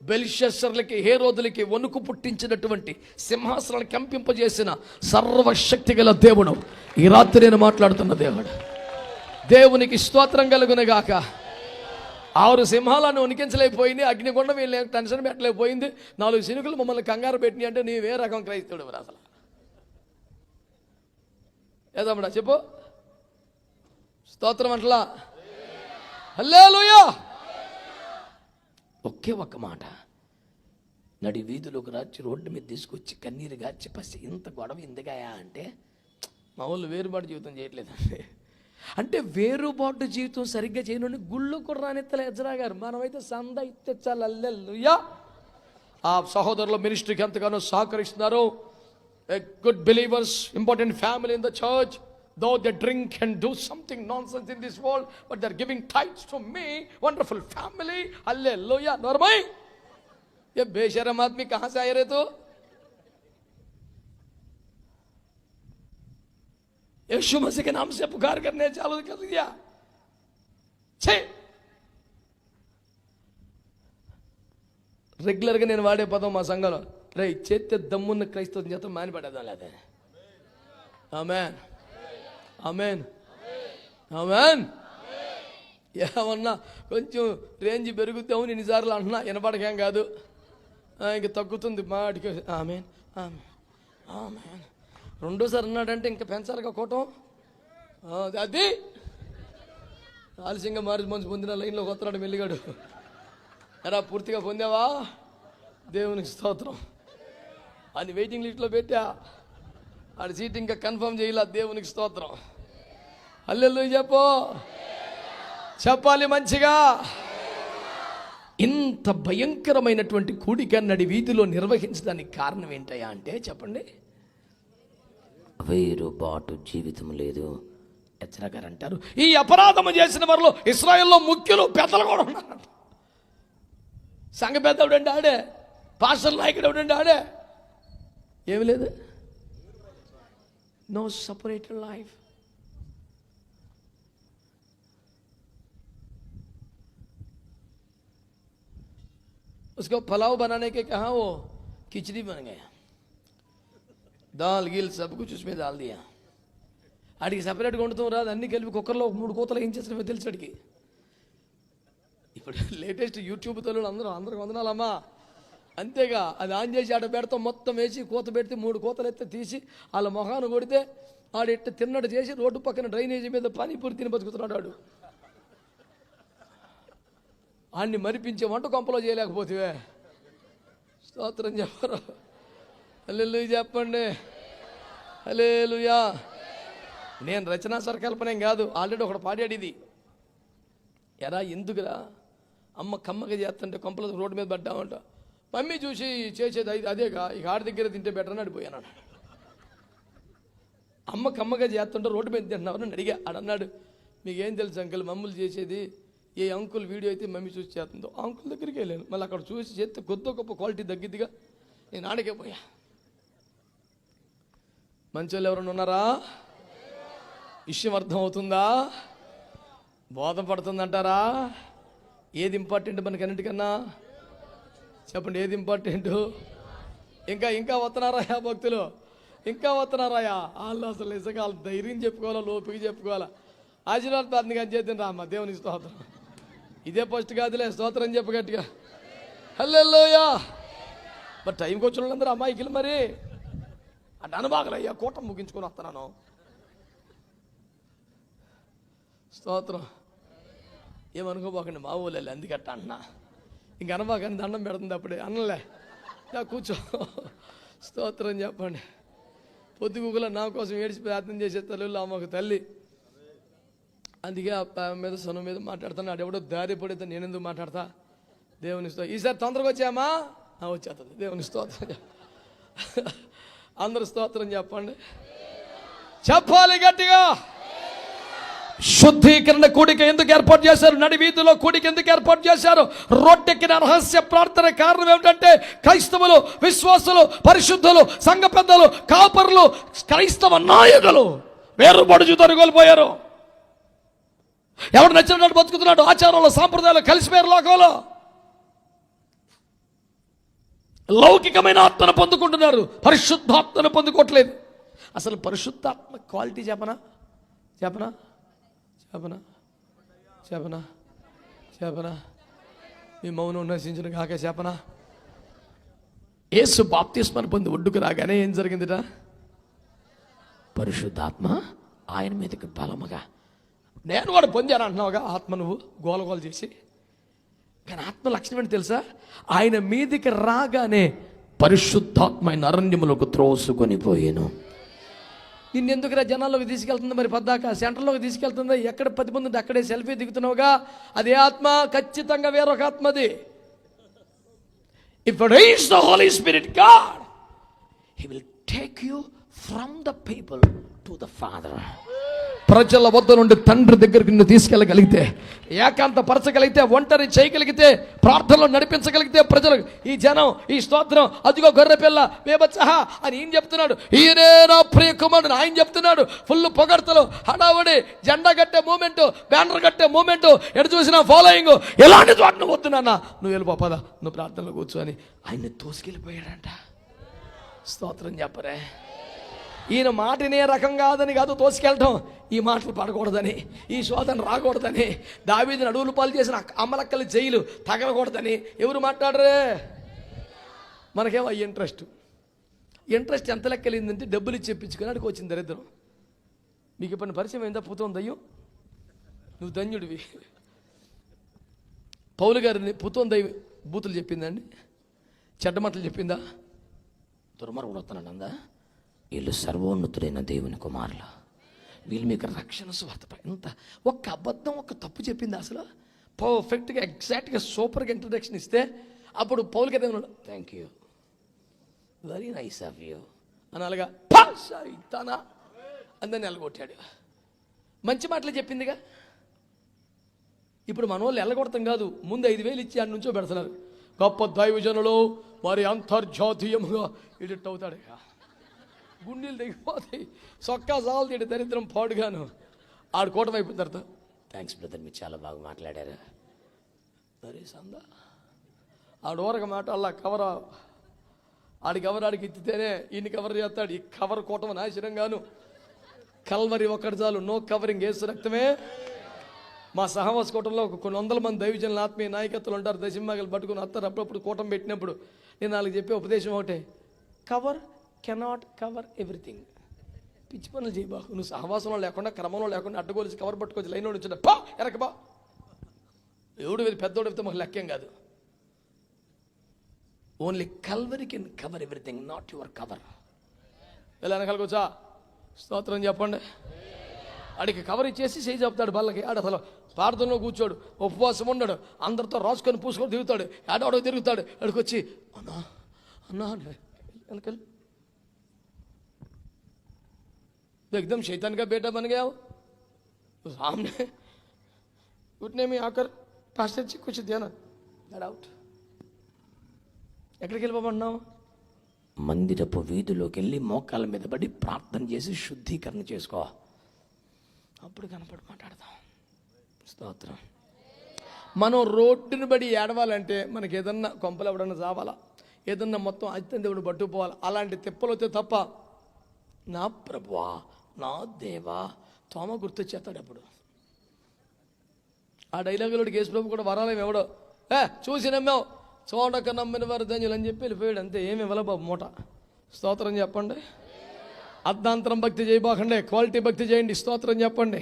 బెల్షస్సర్లకి, హేరోదులకి వణుకు పుట్టించినటువంటి, సింహాసనాన్ని కంపింపజేసిన సర్వశక్తి గల దేవుడు ఈ రాత్రి నేను మాట్లాడుతున్న దేవుడు. దేవునికి స్తోత్రం కలుగునుగాక. 6 సింహాలను ఉనికించలేకపోయింది. అగ్నిగుండం వీళ్ళు టెన్షన్ పెట్టలేకపోయింది. 4 శినుకులు మమ్మల్ని కంగారు పెట్టినాయి అంటే నీవే రకం క్రైస్తవుడు అసలు. ఏదమ్మా చెప్పు. స్తోత్రం అంటలా. హల్లెలూయా. ఒకే ఒక్క మాట. నడి వీధిలోకి రాచి రోడ్డు మీద తీసుకొచ్చి కన్నీరు గాచి పసి ఇంత గొడవ ఎందుకయా అంటే మా వాళ్ళు వేరుబాటు జీవితం చేయట్లేదండి. అంటే వేరుబాటు జీవితం సరిగ్గా చేయనుండి గుళ్ళు కుర్రానెత్తలే ఎజ్రా గారు. మనమైతే సంద ఇస్తే చాలు. హల్లెలూయా. ఆ సహోదరుల మినిస్ట్రీకి ఎంతగానో సహకరిస్తున్నారు. Good believers, important family in the church. Though they drink and do something nonsense in this world, but they're giving tithes to me. Wonderful family. Hallelujah. Normai, ये बेशरम आदमी कहाँ से आए रे तो? यीशु मसीह के नाम से पुकार करने चालू कर दिया. छे రెగ్యులర్ గా నేను వాడే పదం మా సంఘంలో, రే చేస్తే దమ్మున్న క్రైస్తవ చేత మానిపడేద్దాం లేదా. ఆమేన్, ఆమేన్, ఆమేన్. ఏమన్నా కొంచెం రేంజ్ పెరుగుతాము ఎన్నిసార్లు అంటున్నా వినపడకేం కాదు, ఇంక తగ్గుతుంది మాటికి. ఆమేన్, ఆమేన్, ఆమేన్. రెండోసారి అన్నాడంటే ఇంకా పెంచాలిగా కోటం. అది ఆలస్యంగా మారి మంచి పొందిన లైన్లోకి వస్తున్నాడు మెల్లిగాడు. ఎరా పూర్తిగా పొందావా? దేవునికి స్తోత్రం. అని వెయిటింగ్ లిస్ట్లో పెట్టా. ఆడి సీట్ ఇంకా కన్ఫర్మ్ చేయలే. దేవునికి స్తోత్రం. హల్లెలూయా చెప్పు. చెప్పాలి మంచిగా. ఇంత భయంకరమైనటువంటి కూడిక నడి వీధిలో నిర్వహించడానికి కారణం ఏంటయ్యా అంటే చెప్పండి, వేరుబాటు జీవితం లేదు. ఎజ్రా గారు అంటారు, ఈ అపరాధము చేసిన వారిలో ఇశ్రాయేల్లో ముఖ్యులు పెద్దలు కూడా ఉన్నారంట. సంఘ పెద్ద ఎవడండి ఆడే, పాస్టర్ నాయకుడు ఎవడండి ఆడే. ఏమి లేదు, నో సపరేటెడ్ లైఫ్. उसको पुलाव बनाने के कहा, वो खिचड़ी बन गया. दाल गिल सब कुछ उसमें डाल दिया. ఆడికి సపరేట్గా వండుతాం రాదు, అన్ని కలిపి కుక్కర్లో 3 కోతలు ఏం చేసిన తెలుసు అడిగి. ఇప్పుడు లేటెస్ట్ యూట్యూబ్ తల్లులు అందరికి వందనాలమ్మా. అంతేగా అది ఆన్ చేసి ఆడ పెడతాం, మొత్తం వేసి కోత పెడితే 3 కోతలు ఎత్తే తీసి వాళ్ళ మొహాన్ని కొడితే ఆడు ఎట్ట తిన్నట్టు చేసి రోడ్డు పక్కన డ్రైనేజీ మీద పానీపూరి తిని బతుకుతున్నాడు. ఆడు ఆడిని మరిపించే వంట కొంపలో చేయలేకపోతే స్తోత్రం చెప్పరు. హల్లెలూయా చెప్పండి. హల్లెలూయా. నేను రచనా సరకల్పనేం కాదు, ఆల్రెడీ ఒకటి పాడాడు ఇది. ఎరా ఎందుకురా అమ్మ కమ్మగా చేస్తుంటే కొంపల రోడ్డు మీద పడ్డామంట. మమ్మీ చూసి చేసేది అదేగా, ఇక ఆడి దగ్గర తింటే బెటర్ అని అడిపోయాను. అమ్మ కమ్మగా చేస్తుంటే రోడ్డు మీద తింటున్నావు అడిగా. ఆడన్నాడు, మీకేం తెలుసు అంకుల్ మమ్మల్ని చేసేది, ఏ అంకుల్ వీడియో అయితే మమ్మీ చూసి చేస్తుందో ఆ అంకుల్ దగ్గరికి వెళ్ళాను. మళ్ళీ అక్కడ చూసి చేస్తే కొద్ది గొప్ప క్వాలిటీ తగ్గిద్దిగా నేను ఆడకే పోయా. మంచోళ్ళు ఎవరైనా ఉన్నారా? విషయం అర్థం అవుతుందా? బోధపడుతుందంటారా? ఏది ఇంపార్టెంట్ మనకి అన్నిటికన్నా? చెప్పండి, ఏది ఇంపార్టెంట్? ఇంకా వస్తున్నారాయా భక్తులు? ఇంకా వస్తున్నారాయా? వాళ్ళు అసలు నిజంగా వాళ్ళు ధైర్యం చెప్పుకోవాలా, లోపుకి చెప్పుకోవాలా. ఆశీర్వాద ప్రార్థన కానీ చేద్దాం రామ్మ. దేవునికి స్తోత్రం. ఇదే ఫస్ట్ కాదులే, స్తోత్రం చెప్పు గట్టిగా. హల్లెలూయా. మరి టైంకి వచ్చిన వాళ్ళందరూ అమ్మాయికి మరి అంటే అనబాగలయ్యా, కూటం ముగించుకొని వస్తున్నాను. స్తోత్రం. ఏమనుకోబాకండి, మా ఊళ్ళో అందుకట్ట అంటున్నా. ఇంక అనబాకని దండం పెడుతుంది అప్పుడే. అన్నలే కూర్చో. స్తోత్రం చెప్పండి. పొద్దుగుల నా కోసం ఏడిచి ప్రార్థన చేసే తల్లి అమ్మకు తల్లి. అందుకే ఆ మీద సొన మీద మాట్లాడుతున్నాడు. ఎవడో దారి పడితే నేను ఎందుకు మాట్లాడతా? దేవుని స్తోత్రం. ఈసారి తొందరగా వచ్చామా? వచ్చేస్తుంది. దేవుని స్తోత్రం. అందరు స్తోత్రం చెప్పండి, చెప్పాలి గట్టిగా. శుద్ధీకరణ కూడిక ఎందుకు ఏర్పాటు చేశారు? నడి వీధిలో కూడిక ఎందుకు ఏర్పాటు చేశారు? రొట్టెక్కిన రహస్య ప్రార్థన కారణం ఏమిటంటే క్రైస్తవులు, విశ్వాసులు, పరిశుద్ధులు, సంఘ పెద్దలు, కాపరులు, క్రైస్తవ నాయకులు వేరుబడుచు తొలగొలిపోయారు. ఎవడు నచ్చినట్టు బతుకుతున్నాడు, ఆచారంలో సాంప్రదాయాలు కలిసిపోయారు. లోకంలో లౌకికమైన ఆత్మను పొందుకుంటున్నారు, పరిశుద్ధాత్మను పొందుకోవట్లేదు. అసలు పరిశుద్ధాత్మ క్వాలిటీ చెప్పనా చెప్పనా చెప్పనా చెప్పనా చెప్పనా మీ మౌనం నశించిన కాక చెప్పనా? యేసు బాప్తిస్మాన్ని పొంది ఒడ్డుకు రాగానే ఏం జరిగిందిట? పరిశుద్ధాత్మ ఆయన మీదకి బలముగా. నేను కూడా పొందాను అంటున్నావుగా ఆత్మ, నువ్వు గోలగోల చేసి. కానీ ఆత్మ లక్షణం ఏంటి తెలుసా? ఆయన మీదికి రాగానే పరిశుద్ధాత్మ ఆయన అరణ్యములకు త్రోసుకొని పోయాను. నిన్నెందుకురా జనాల్లోకి తీసుకెళ్తుంది? మరి పద్దాక సెంటర్లోకి తీసుకెళ్తుందా? ఎక్కడ 10 మంది ఉంటే అక్కడే సెల్ఫీ దిగుతున్నావుగా. అదే ఆత్మ ఖచ్చితంగా వేరొక ఆత్మది. If it is the Holy Spirit God, He will take you from the people to the Father. ప్రజల వద్ద నుండి తండ్రి దగ్గరికి నిన్ను తీసుకెళ్ళగలిగితే, ఏకాంత పరచగలిగితే, ఒంటరి చేయగలిగితే, ప్రార్థనలో నడిపించగలిగితే ప్రజలకు ఈ జనం, ఈ స్తోత్రం, అదిగో గొర్రె పిల్ల బేబచ్చహ అని ఈయన చెప్తున్నాడు, ఈయనే నా ప్రియ కుమారుడు ఆయన చెప్తున్నాడు. ఫుల్ పొగడ్తలు, హడావుడి, జెండా కట్టే మూమెంట్, బ్యానర్ కట్టే మూమెంట్, ఎటు చూసినా ఫాలోయింగ్. ఎలాంటి చోట నువ్వు వద్దున్నా, నువ్వు వెళ్ళిపో పద, నువ్వు ప్రార్థనలో కూర్చో అని ఆయన్ని తోసుకెళ్ళిపోయాడంట. స్తోత్రం చెప్పరే. ఈయన మాటనే రకం కాదని కాదు తోసుకెళ్ళటం, ఈ మాటలు పడకూడదని, ఈ శోధన రాకూడదని, దావీదుని అడవులు పాలు చేసిన అమ్మలక్కల జైలు తగలకూడదని ఎవరు మాట్లాడరే? మనకేమో ఇంట్రెస్ట్ ఎంత లెక్కలేందంటే డబ్బులు ఇచ్చి చెప్పించుకుని అడిగి వచ్చింది దరిద్రం. మీకు ఇప్పుడు పరిచయం అయిందా? పుతం దయ్యం, నువ్వు ధన్యుడివి. పౌలు గారిని పుతం దయ్యం బూతులు చెప్పిందండి, చెడ్డ మాటలు చెప్పిందా? దుర్మార్గుడు వస్తున్నాడు అందా? వీళ్ళు సర్వోన్నతుడైన దేవుని కుమారులు, వీళ్ళు మీకు రక్షణ స్వార్థ. ఎంత ఒక్క అబద్ధం, ఒక్క తప్పు చెప్పింది అసలు పర్ఫెక్ట్గా, ఎగ్జాక్ట్గా, సూపర్గా ఇంట్రడక్షన్ ఇస్తే అప్పుడు పౌలు గారు ఏమన్నాడు? Thank you, very nice of you అనాలిగా. ఇస్తానా అందరిని ఎల్లగొట్టాడు. మంచి మాటలు చెప్పిందిగా. ఇప్పుడు మన వాళ్ళు ఎల్లగొడతాం కాదు, ముందు 5,000 ఇచ్చి ఆడి నుంచో పెడుతున్నారు. గొప్ప దైవజనులు మరి అంతర్జాతీయముగా ఎడిట్ అవుతాడు, గుండెలు తెగిపోతాయి, సొక్కా సాలు తీడు దరిద్రం పాడుగాను. ఆడు కూటమి అయిపోయిన తర్వాత థ్యాంక్స్ బ్రదర్, మీరు చాలా బాగా మాట్లాడారు. సరే సందా ఆడు ఊరక మాట అలా కవర్, ఆడికి ఆడికి ఎత్తితేనే ఈయన కవర్ చేస్తాడు. ఈ కవర్ కూటమి నాశనంగాను. కల్వరి ఒక్కటి చాలు, నో కవరింగ్, ఏసు రక్తమే. మా సహవాస కూటంలో కొన్ని 100 మంది దైవజనులు, ఆత్మీయ నాయకత్వాలు ఉంటారు. దశంభాగాలు పట్టుకుని వస్తారు. అప్పుడప్పుడు కూటమి పెట్టినప్పుడు నేను వాళ్ళకి చెప్పే ఉపదేశం ఒకటే, కవర్ కెనాట్ కవర్ ఎవ్రీథింగ్. పిచ్చి పనులు చేయబాకు. నువ్వు సహవాసంలో లేకుండా, క్రమంలో లేకుండా అడ్డగోలిసి కవర్ పట్టుకోవచ్చు. లైన్లో నుంచి పా ఎరకబా, ఎవడు పెద్దోడు వెళ్తే మాకు లెక్కేం కాదు. Only Calvary can cover everything, not your cover. ఎలా అనగలుగుచా? స్తోత్రం చెప్పండి. ఆడికి కవర్ ఇచ్చేసి చేయి చెప్తాడు బల్లకి. ఆడ అసలు ప్రార్థనలో కూర్చోడు, ఉపవాసం ఉండడు, అందరితో రాసుకొని పూసుకొని తిరుగుతాడు, ఆడవాడో తిరుగుతాడు. ఆడికి వచ్చి అన్నా అన్నా వెనకాల एकदम शैतान का बेटा बन गया हो सामने, उठने में आकर पास्टर जी कुछ देना, गेट आउट. ఎక్కడికి వెళ్ళిపోమన్నావు? మందిరపు వీధిలోకి వెళ్ళి మోకాళ్ళ మీద పడి ప్రార్థన చేసి శుద్ధీకరణ చేసుకో, అప్పుడు కనపడి మాట్లాడదాం. స్తోత్రం. మనం రోడ్డుని బడి ఏడవాలంటే మనకి ఏదన్నా కొంపలు ఎవడన్నా చావాలా, ఏదన్నా మొత్తం అత్యంత దేవుడు పట్టుకుపోవాలి. అలాంటి తిప్పలు వస్తే తప్ప నా ప్రభువా, నా దేవా, తోమ గుర్తొచ్చేస్తాడు. అప్పుడు ఆ డైలాగులోకి యేసు ప్రభు కూడా వరాలేం ఎవడో చూసి నమ్మావు, చూడక నమ్మిన వారు ధన్యులు అని చెప్పి వెళ్ళిపోయాడు. అంతే, ఏమి ఇవ్వలే బాబు మూట. స్తోత్రం చెప్పండి. అర్ధాంతరం భక్తి చేయబాకండి, క్వాలిటీ భక్తి చేయండి. స్తోత్రం చెప్పండి.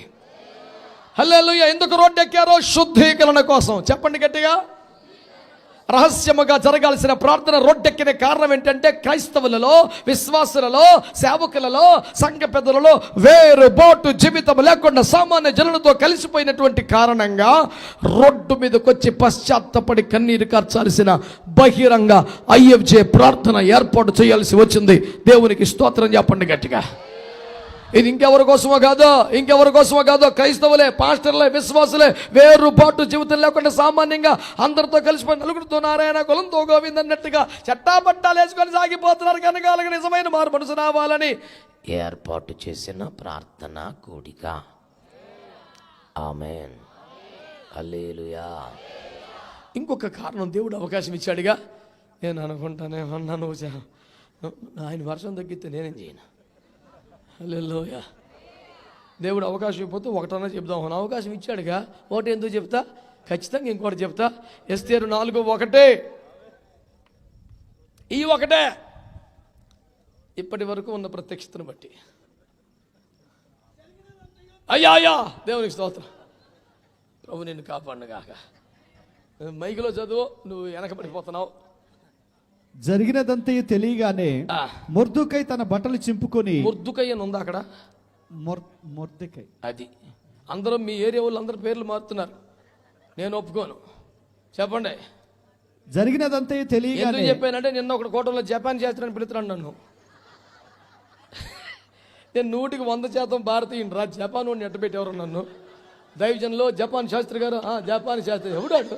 హల్లెలూయా. ఎందుకు రోడ్డు ఎక్కారో? శుద్ధీకరణ కోసం. చెప్పండి గట్టిగా. రహస్యముగా జరగాల్సిన ప్రార్థన రొడ్డెక్కిన కారణం ఏంటంటే క్రైస్తవులలో, విశ్వాసులలో, సేవకులలో, సంఘ పెద్దలలో వేరుబాటు జీవితం లేకుండా సామాన్య జనులతో కలిసిపోయినటువంటి కారణంగా రోడ్డు మీదకి వచ్చి పశ్చాత్తపడి కన్నీరు కార్చాల్సిన బహిరంగ IFJ ప్రార్థన ఏర్పాటు చేయాల్సి వచ్చింది. దేవునికి స్తోత్రం చెప్పండి గట్టిగా. ఇది ఇంకెవరి కోసమో కాదో, క్రైస్తవులే, పాస్టర్లే, విశ్వాసులే వేరుబాటు జీవితం లేకుండా సామాన్యంగా అందరితో కలిసిపోయి నలుగురితో నారాయణ, కులంతో గోవింద్ అన్నట్టుగా చట్టాపట్టాలు వేసుకొని సాగిపోతున్నారు కనుక అలాగే నిజమైన మారు మనసు రావాలని ఏర్పాటు చేసిన ప్రార్థన కూడిక. ఆమేన్, హల్లెలూయా. ఇంకొక కారణం, దేవుడు అవకాశం ఇచ్చాడుగా. నేను అనుకుంటానేమన్నా ఆయన వర్షం తగ్గితే నేనేం చేయను. హల్లెలూయా. దేవుడు అవకాశం ఇవ్వకపోతే ఒకటన్నా చెప్దాం. అవకాశం ఇచ్చాడుగా, ఒకటి ఎందుకు చెప్తా, ఖచ్చితంగా ఇంకోటి చెప్తా. ఎస్తేరు 4:1 ఈ ఒకటే ఇప్పటి వరకు ఉన్న ప్రత్యక్షతను బట్టి. అయ్యా దేవునికి స్తోత్రం. ప్రభు నిన్ను కాపాడును గాక. మైకులో చదువు, నువ్వు వెనకబడిపోతున్నావు. జరిగినదంతయు తెలియగానే మొర్దుకై తన బట్టలు చింపుకొని. మొర్దుకై అని ఉంది అక్కడ, మొర్దుకై. అది అందరూ మీ ఏరియా వాళ్ళు అందరు పేర్లు మారుతున్నారు, నేను ఒప్పుకోను. చెప్పండి. జరిగినదంతయు తెలియగానే. ఎందుకు చెప్పానంటే నిన్న ఒకటి కోటంలో జపాన్ శాస్త్రాన్ని పిలుతున్నాను నన్ను. నేను 100% భారతీయుని రా, జపాన్ వాడిని ఎట్టబెట్టేవారు నన్ను. దైవజన్లో జపాన్ శాస్త్రి గారు, జపాన్ శాస్త్రి ఎవడాడు?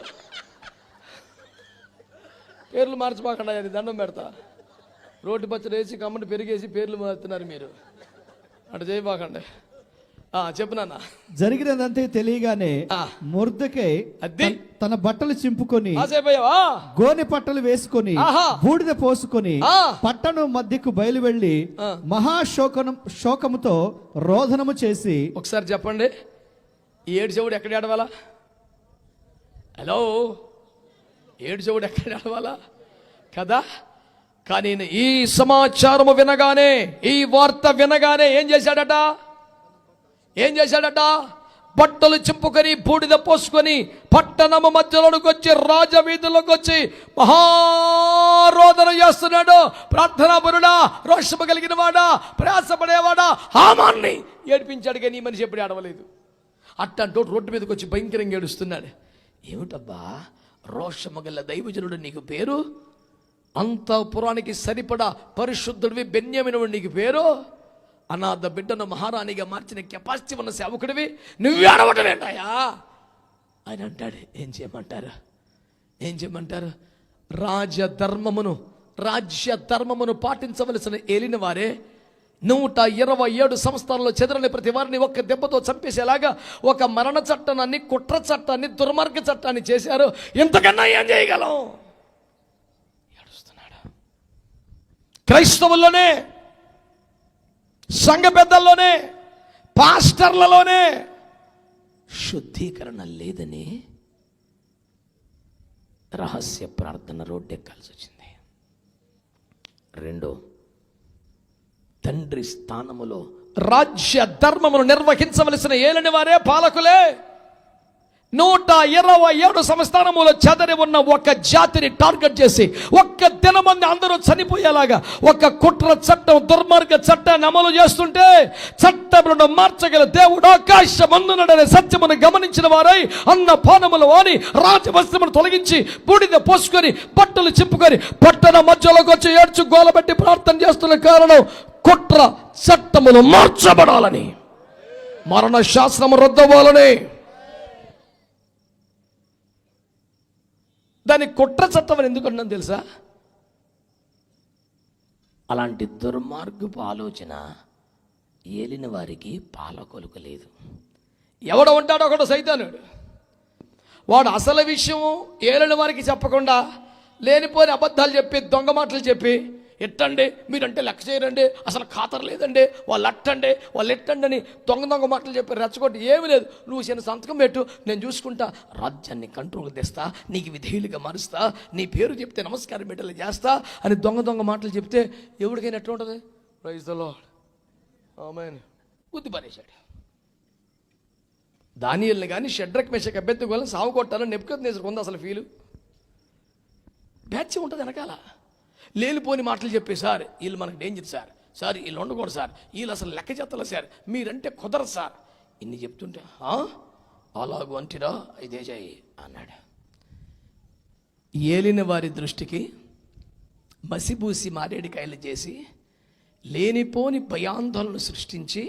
పేర్లు మార్చిపోకుండా, అది దండం పెడతా. రోడ్డు పచ్చడి వేసి కమ్మటి పెరిగేసి పేర్లు మారుతున్నారు మీరు, అటు చేయబాకండి. చెప్పునా. జరిగినదంతే తెలియగానే మొర్దెకై తన బట్టలు చింపుకొని గోనె పట్టలు వేసుకొని బూడిద పోసుకొని పట్టణం మధ్యకు బయలు వెళ్లి శోకముతో రోదనము చేసి. ఒకసారి చెప్పండి, ఈ ఏడు చెవుడు ఎక్కడ ఏడవాలా? హలో, ఏడు చెవుడు ఎక్కడ ఏడవాలా కదా? కానీ ఈ సమాచారము వినగానే, ఈ వార్త వినగానే ఏం చేశాడట? బట్టలు చింపుకొని బూడిద పోసుకొని పట్టణము మధ్యలోకి వచ్చి రాజవీధులకు వచ్చి మహారోదన చేస్తున్నాడు. ప్రార్థనా పరుడా, రోషము కలిగిన వాడా, ప్రయాసపడేవాడా, హామాన్ని ఏడిపించాడు. కానీ ఈ మనిషి ఎప్పుడు ఏడవలేదు. అట్టంటూ రోడ్డు మీదకి వచ్చి భయంకరంగా ఏడుస్తున్నాడు. ఏమిటబ్బా, రోషము గల దైవజనుడు నీకు పేరు, అంతఃపురానికి సరిపడా పరిశుద్ధుడివి బెన్యామీనుడు నీకు పేరు, అనాథ బిడ్డను మహారాణిగా మార్చిన కెపాసిటీ ఉన్న సేవకుడివి, నువ్వు ఏడవటమేంటాయా ఆయన అంటాడు. ఏం చేయమంటారు? రాజ్య ధర్మమును పాటించవలసిన ఏలిన వారే 127 సంస్థానంలో చెదరని ప్రతి వారిని ఒక్క దెబ్బతో చంపేసేలాగా ఒక మరణ చట్టాన్ని, కుట్ర చట్టాన్ని, దుర్మార్గ చట్టాన్ని చేశారు. ఇంతకన్నా ఏం చేయగలం? ఏడుస్తున్నాడు. క్రైస్తవుల్లోనే, సంఘ పెద్దల్లోనే, పాస్టర్లలోనే శుద్ధీకరణ లేదని రహస్య ప్రార్థన రోడ్డెక్కాల్సి వచ్చింది. 2, తండ్రి స్థానములో రాజ్య ధర్మమును నిర్వహించవలసిన ఏలిన వారే పాలకులే 127 సంస్థానములో చెదరి ఉన్న ఒక జాతిని టార్గెట్ చేసి ఒక్క దినమంది అందరూ చనిపోయేలాగా ఒక కుట్ర చట్టం, దుర్మార్గ చట్టాన్ని అమలు చేస్తుంటే చట్టములను మార్చగల దేవుడు ఆకాశమందునడనే సత్యమును గమనించిన వారై అన్న పానముల వాని రాజవస్త్రమును తొలగించి బూడిద పోసుకొని బట్టలు చింపుకొని పట్టణ మధ్యలోకి వచ్చి ఏడ్చు గోలబెట్టి ప్రార్థన చేస్తున్న కారణం కుట్ర చట్టమును మార్చబడాలని, మరణ శాస్త్రము రద్దవ్వాలని. దాన్ని కుట్ర చట్టం అని ఎందుకంటున్నాను తెలుసా? అలాంటి దుర్మార్గపు ఆలోచన ఏలిన వారికి పాలకొలుక లేదు. ఎవడ ఉంటాడో ఒకడు సైతానుడు. వాడు అసలు విషయం ఏలిన వారికి చెప్పకుండా లేనిపోని అబద్ధాలు చెప్పి, దొంగ మాటలు చెప్పి, ఎట్టండి మీరంటే లెక్క చేయరండి, అసలు ఖాతరు లేదండి, వాళ్ళు అట్టండి, వాళ్ళు ఎట్టండి అని దొంగ మాటలు చెప్పి రెచ్చగొట్టి, ఏమి లేదు, నువ్వు చిన్న సంతకం పెట్టు, నేను చూసుకుంటా, రాజ్యాన్ని కంట్రోల్ తెస్తా, నీకు విధేయులుగా మారుస్తా, నీ పేరు చెప్తే నమస్కారం పెట్టేలా చేస్తా అని దొంగ మాటలు చెప్తే ఎవరికైనా ఎట్లా ఉంటుంది? ప్రైజ్ ది లార్డ్, ఆమేన్. బుద్ధి పరేశాడు. దానియేలుని కానీ షడ్రక్ మెషక్ అబేద్నెగోలను సావు కొట్టాలని నెబుకద్నెజర్ ఉంది అసలు ఫీలు. బ్యాచ్ ఉంటుంది వెనకాల. లేనిపోని మాటలు చెప్పే సార్ వీళ్ళు మనకు డేంజర్ సార్, సార్ వీళ్ళు ఉండకూడదు సార్, వీళ్ళు అసలు లెక్క చేస్తలే సార్, మీరంటే కుదరదు సార్, ఇన్ని చెప్తుంటే అలాగూ అంటిరా ఇదే చేయి అన్నాడు. ఏలిన వారి దృష్టికి మసిబూసి మారేడికాయలు చేసి లేనిపోని భయాందోళన సృష్టించి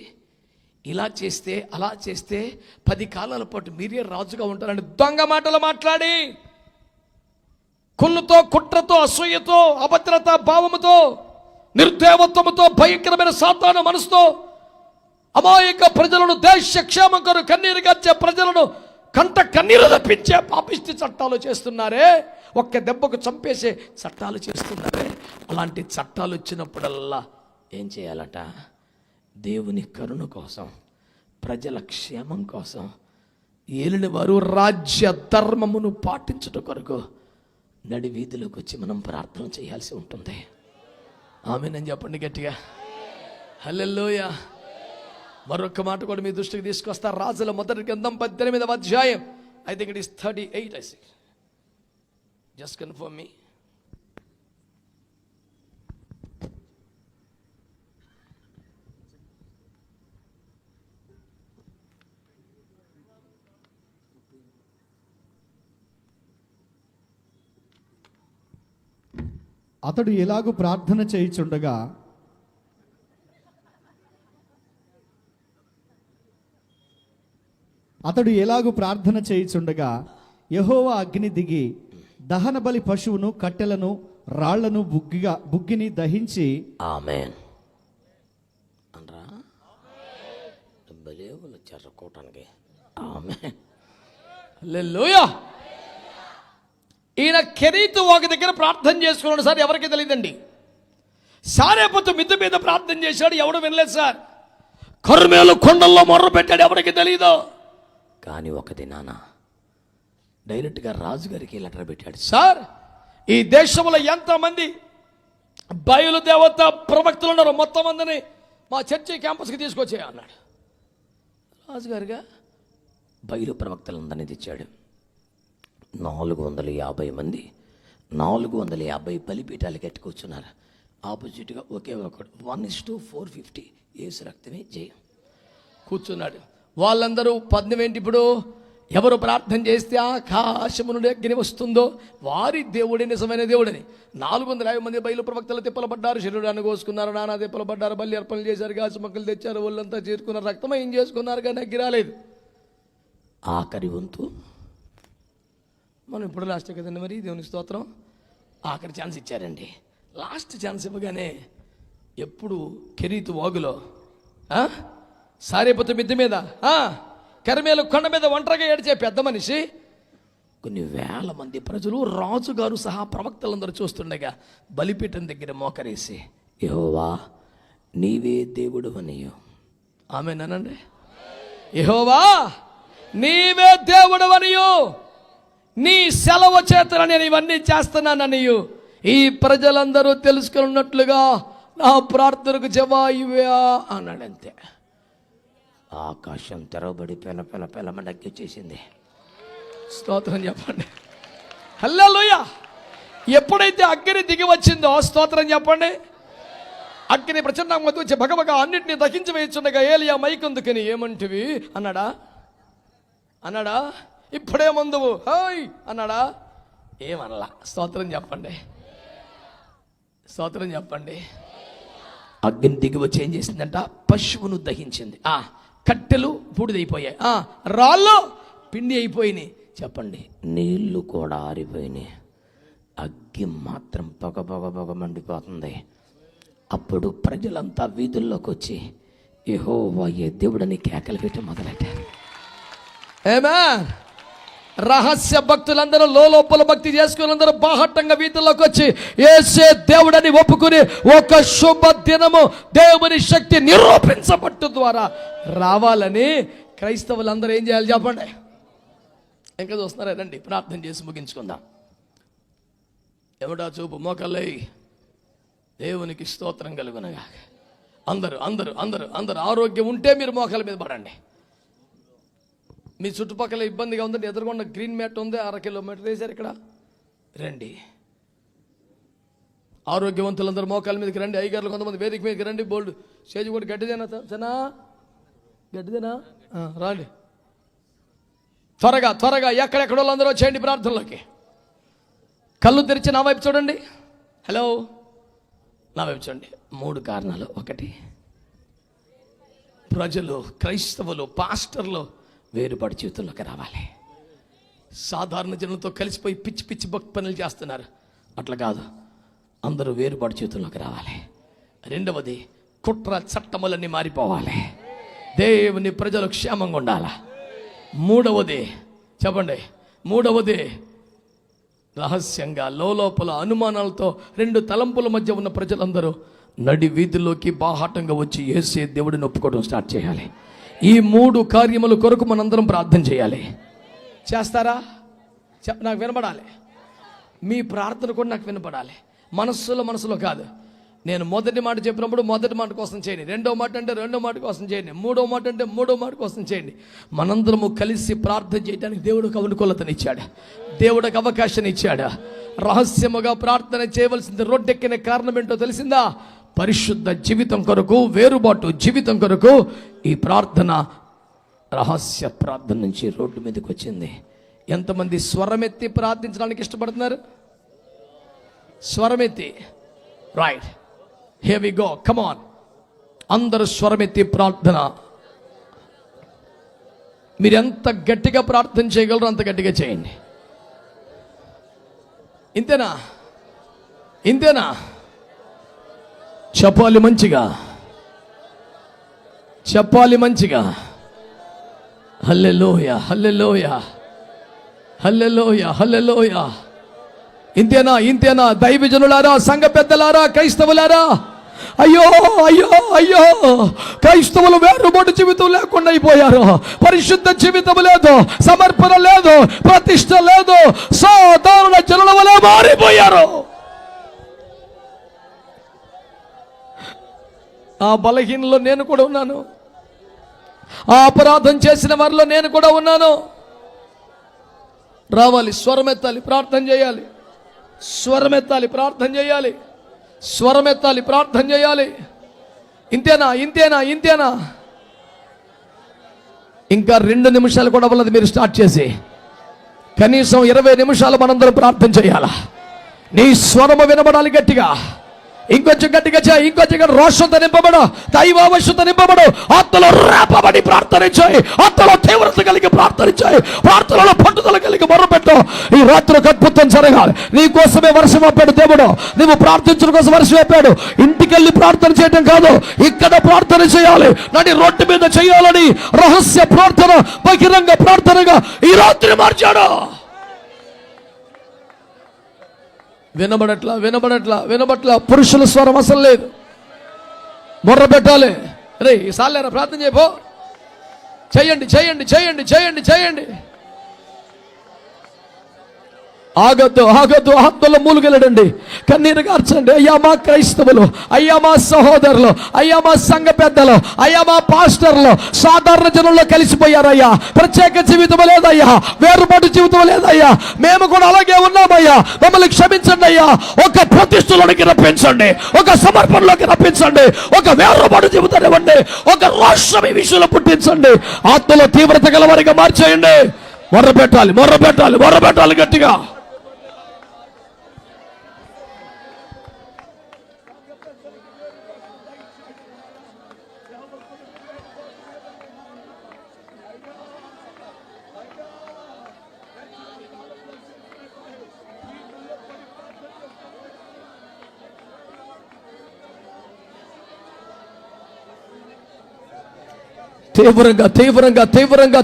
ఇలా చేస్తే అలా చేస్తే 10 కాలాల పాటు మీరే రాజుగా ఉంటారని దొంగ మాటలు మాట్లాడి కుళ్ళుతో, కుట్రతో, అసూయతో, అభద్రత భావముతో, నిర్దేవత్వముతో, భయంకరమైన సాతాను మనసుతో అమాయక ప్రజలను, దేశ క్షేమం కొరకు కన్నీరు గార్చే ప్రజలను కంట కన్నీరు తప్పించే పాపిష్టి చట్టాలు చేస్తున్నారే, ఒక్క దెబ్బకు చంపేసే చట్టాలు చేస్తున్నారే. అలాంటి చట్టాలు వచ్చినప్పుడల్లా ఏం చేయాలట? దేవుని కరుణ కోసం, ప్రజల క్షేమం కోసం, ఏలిన వారు రాజ్య ధర్మమును పాటించుట కొరకు నడి వీధిలోకి వచ్చి మనం ప్రార్థన చేయాల్సి ఉంటుంది. ఆమేనని చెప్పండి గట్టిగా. హల్లెలూయా. మరొక మాట కూడా మీ దృష్టికి తీసుకొస్తా. రాజుల మొదటి గ్రంథం 18వ అధ్యాయం. I think it is 38. I see. Just confirm me. అతడు ఎలాగూ ప్రార్థన చేయుచుండగా యెహోవా అగ్ని దిగి దహన బలి పశువును, కట్టెలను, రాళ్లను, బుగ్గిని దహించి ఆమేన్ అనరా. బలేవులు చెరకోటానికి. ఆమేన్. హల్లెలూయా. ఈయన కెరీతు ఒక దగ్గర ప్రార్థన చేసుకున్నాడు సార్, ఎవరికి తెలియదండి. సారేపతు మిద్దు మీద ప్రార్థన చేశాడు, ఎవడు వినలేదు సార్. కర్మేలు కొండల్లో మొర్ర పెట్టాడు, ఎవరికి తెలియదు. కానీ ఒక దినాన డైరెక్ట్గా రాజుగారికి లెటర్ పెట్టాడు. సార్, ఈ దేశంలో ఎంతమంది బయలుదేవత ప్రవక్తలు ఉన్నారో మొత్తం మందిని మా చర్చి క్యాంపస్కి తీసుకొచ్చే అన్నాడు. రాజుగారిగా బయలు ప్రవక్తలందరినీ తెచ్చాడు. 450 మంది, 450 బలిపీఠాలు కట్టి కూర్చున్నారు. ఆపోజిట్గా ఒకే ఒకడు 1:450 యేసు రక్తమే జయం కూర్చున్నాడు. వాళ్ళందరూ పద్మేంటి, ఇప్పుడు ఎవరు ప్రార్థన చేస్తే ఆకాశము నుండి అగ్ని వస్తుందో వారి దేవుడే నిజమైన దేవుడని 450 మంది బయలు ప్రవక్తలు తిప్పలపడ్డారు, శరీరాన్ని కోసుకున్నారు, నానా తిప్పలపడ్డారు, బలి అర్పణలు చేశారు, గాజు మొక్కలు తెచ్చారు, వాళ్ళంతా చేరుకున్నారు, రక్తం ఏం చేసుకున్నారు కానీ అగ్గి రాలేదు. ఆఖరి వంతు మనం ఇప్పుడు లాస్ట్ కదండి, మరి దేవునికి స్తోత్రం. ఆఖరి ఛాన్స్ ఇచ్చారండి. లాస్ట్ ఛాన్స్ ఇవ్వగానే ఎప్పుడు కెరీతు వాగులో సారేపతు మిద్దె మీద కర్మేలు కొండ మీద ఒంటరిగా ఏడ్చే పెద్ద మనిషి, కొన్ని వేల మంది ప్రజలు, రాజుగారు సహా ప్రవక్తలందరూ చూస్తుండగా బలిపీఠం దగ్గర మోకరేసి, యెహోవా నీవే దేవుడు అనియు. ఆమేనండి. యెహోవా నీవే దేవుడు అనియు, నీ సెలవు చేతన నేను ఇవన్నీ చేస్తున్నాననియు ఈ ప్రజలందరూ తెలుసుకున్నట్లుగా నా ప్రార్థనకు జవాబువా అన్నాడంతే. ఆకాశం తెరవబడి పెలమని అగ్గి వచ్చేసింది. స్తోత్రం చెప్పండి. హల్లెలూయా. ఎప్పుడైతే అగ్ని దిగి వచ్చిందో స్తోత్రం చెప్పండి. అగ్ని ప్రచండ మధ్య వచ్చి భగభగ అన్నింటినీ దహించి వేయించుండగా ఏలియా మైకందుకని ఏమంటివి అన్నాడా. ఇప్పుడే ముందువు హాయ్ అన్నాడా. ఏమనలా. స్తోత్రం చెప్పండి. స్తోత్రం చెప్పండి. అగ్ని దిగి వచ్చి ఏం చేసిందంట? పశువును దహించింది. కట్టెలు బూడిదైపోయాయి, రాళ్ళు పిండి అయిపోయినాయి. చెప్పండి, నీళ్లు కూడా ఆరిపోయినాయి. అగ్గి మాత్రం పొగ మండిపోతుంది. అప్పుడు ప్రజలంతా వీధుల్లోకి వచ్చి యెహోవా దేవుడని కేకలు పెట్టి మొదలెట్టారు. ఆమేన్. రహస్య భక్తులందరూ లోపల భక్తి చేసుకుని అందరూ బాహట్టంగా వీధుల్లోకి వచ్చి యేసే దేవుడని ఒప్పుకుని ఒక శుభ దినము దేవుని శక్తి నిరూపించబట్టు ద్వారా రావాలని క్రైస్తవులందరూ ఏం చేయాలి చెప్పండి. ఇంకా చూస్తున్నారా? రండి ప్రార్థన చేసి ముగించుకుందాం. ఎవడా చూపు మోకల్లై దేవునికి స్తోత్రం కలుగునగా. అందరూ అందరూ అందరూ అందరూ ఆరోగ్యం ఉంటే మీరు మోకాల మీద పడండి. మీ చుట్టుపక్కల ఇబ్బందిగా ఉందంటే ఎదురుకుండా గ్రీన్ మ్యాట్ ఉంది, 1/2 కిలోమీటర్ వేశారు ఇక్కడ. రండి ఆరోగ్యవంతులందరూ మోకాల మీదకి రండి. అయ్యగారులు కొంతమంది వేదిక మీదకి రండి. బోల్డ్ స్టేజ్ కూడా గట్టిదేనా చనా గట్టిదేనా రండి. త్వరగా త్వరగా ఎక్కడెక్కడ వాళ్ళందరూ చేయండి ప్రార్థనలోకి. కళ్ళు తెరిచి నా వైపు చూడండి. హలో, నా వైపు చూడండి. 3 కారణాలు. 1, ప్రజలు, క్రైస్తవులు, పాస్టర్లు వేరుపాటు జీవితంలోకి రావాలి. సాధారణ జనులతో కలిసిపోయి పిచ్చి పిచ్చి భక్తి పనులు చేస్తున్నారు. అట్లా కాదు, అందరూ వేరుపాటు జీవితంలోకి రావాలి. 2వది, కుట్ర చట్టములన్నీ మారిపోవాలి. దేవుని ప్రజలు క్షేమంగా ఉండాలి. 3వది చెప్పండి, 3వది రహస్యంగా లోపల అనుమానాలతో 2 తలంపుల మధ్య ఉన్న ప్రజలందరూ నడి వీధిలోకి బాహాటంగా వచ్చి యేసే దేవుడిని ఒప్పుకోవడం స్టార్ట్ చేయాలి. ఈ 3 కార్యముల కొరకు మనందరం ప్రార్థన చేయాలి. చేస్తారా? నాకు వినపడాలి. మీ ప్రార్థన కూడా నాకు వినపడాలి. మనసులో కాదు. నేను మొదటి మాట చెప్పినప్పుడు మొదటి మాట కోసం చేయండి, 2వ మాట అంటే 2వ మాట కోసం చేయండి, 3వ మాట అంటే 3వ మాట కోసం చేయండి. మనందరము కలిసి ప్రార్థన చేయడానికి దేవుడికి అనుకూలతనిచ్చాడు, దేవుడికి అవకాశం ఇచ్చాడు. రహస్యముగా ప్రార్థన చేయవలసింది రోడ్డెక్కిన కారణం ఏంటో తెలిసిందా? పరిశుద్ధ జీవితం కొరకు, వేరుబాటు జీవితం కొరకు ఈ ప్రార్థన, రహస్య ప్రార్థన నుంచి రోడ్డు మీదకి వచ్చింది. ఎంతమంది స్వరమెత్తి ప్రార్థించడానికి ఇష్టపడుతున్నారు? స్వరమెత్తి. Right, here we go, come on. అందరూ స్వరమెత్తి ప్రార్థన. మీరు ఎంత గట్టిగా ప్రార్థన చేయగలరో అంత గట్టిగా చేయండి. ఇంతేనా? ఇంతేనా? చెప్పాలి మంచిగా, చెప్పాలి మంచిగా. హల్లెలూయా, హల్లెలూయా, హల్లెలూయా, హల్లెలూయా. ఇంతేనా? ఇంతేనా? దైవజనులారా, సంఘ పెద్దలారా, క్రైస్తవులారా, అయ్యో అయ్యో అయ్యో, క్రైస్తవులు వేరుబాటు జీవితం లేకుండా అయిపోయారు. పరిశుద్ధ జీవితం లేదు, సమర్పణ లేదు, ప్రతిష్ట లేదు, సాధారణ జనుల వలె మారిపోయారు. ఆ బలహీనలో నేను కూడా ఉన్నాను, ఆ అపరాధం చేసిన వారిలో నేను కూడా ఉన్నాను. రావాలి, స్వరమెత్తాలి, ప్రార్థన చేయాలి. స్వరమెత్తాలి, ప్రార్థన చేయాలి. స్వరమెత్తాలి, ప్రార్థన చేయాలి. ఇంతేనా? ఇంతేనా? ఇంతేనా? ఇంకా 2 నిమిషాలు కూడా అవ్వలేదు మీరు స్టార్ట్ చేసి. కనీసం 20 నిమిషాలు మనందరం ప్రార్థన చేయాలా? నీ స్వరము వినబడాలి గట్టిగా. ఇంకొంచెం గట్టిగా చేయి, ఇంకొంచెం రోషంతో నింపబడు, దైవావశ్యత నింపబడు, ఆత్మలో రేపబడి ప్రార్థన చేయి, ఆత్మలో తీవ్రత కలిగి ప్రార్థన చేయి, ప్రార్థనలో పట్టుదల కలిగి మొరపెట్టు. ఈ రాత్రి ఒక అద్భుతం జరగాలి. నీ కోసమే వర్షం ఆపాడు దేవుడు, నువ్వు ప్రార్థించడం కోసం వర్షం ఆపాడు. ఇంటికెళ్ళి ప్రార్థన చేయడం కాదు, ఇక్కడ ప్రార్థన చేయాలి. నడి రోడ్డు మీద చేయాలని రహస్య ప్రార్థన బహిరంగ ప్రార్థనగా ఈ రాత్రి మార్చాడు. వినబడట్లా. పురుషుల స్వరం అసలు లేదు. మొర్ర పెట్టాలి. రే ఈసారి ప్రార్థన చేయపో. చేయండి. ఆగద్దు, ఆత్మలో మూలుగెళ్ళండి, కన్నీరు కార్చండి. అయ్యా మా క్రైస్తవులు, అయ్యా మా సహోదరులు, అయ్యా మా సంఘ పెద్దలు, అయ్యా మా పాస్టర్లు సాధారణ జనుల్లో కలిసిపోయారయ్యా. ప్రత్యేక జీవితం లేదయ్యా, వేరుపాటు జీవితం లేదయ్యా. మేము కూడా అలాగే ఉన్నామయ్యా, మమ్మల్ని క్షమించండి అయ్యా. ఒక ప్రతిష్టలోకి రప్పించండి, ఒక సమర్పణలోకి రప్పించండి, ఒక వేరుపాటు జీవితాన్ని ఇవ్వండి, ఒక రోషం ఈ విషయంలో పుట్టించండి. ఆత్మలో తీవ్రత గలవారిగా మార్చేయండి. మొర్ర పెట్టాలి గట్టిగా.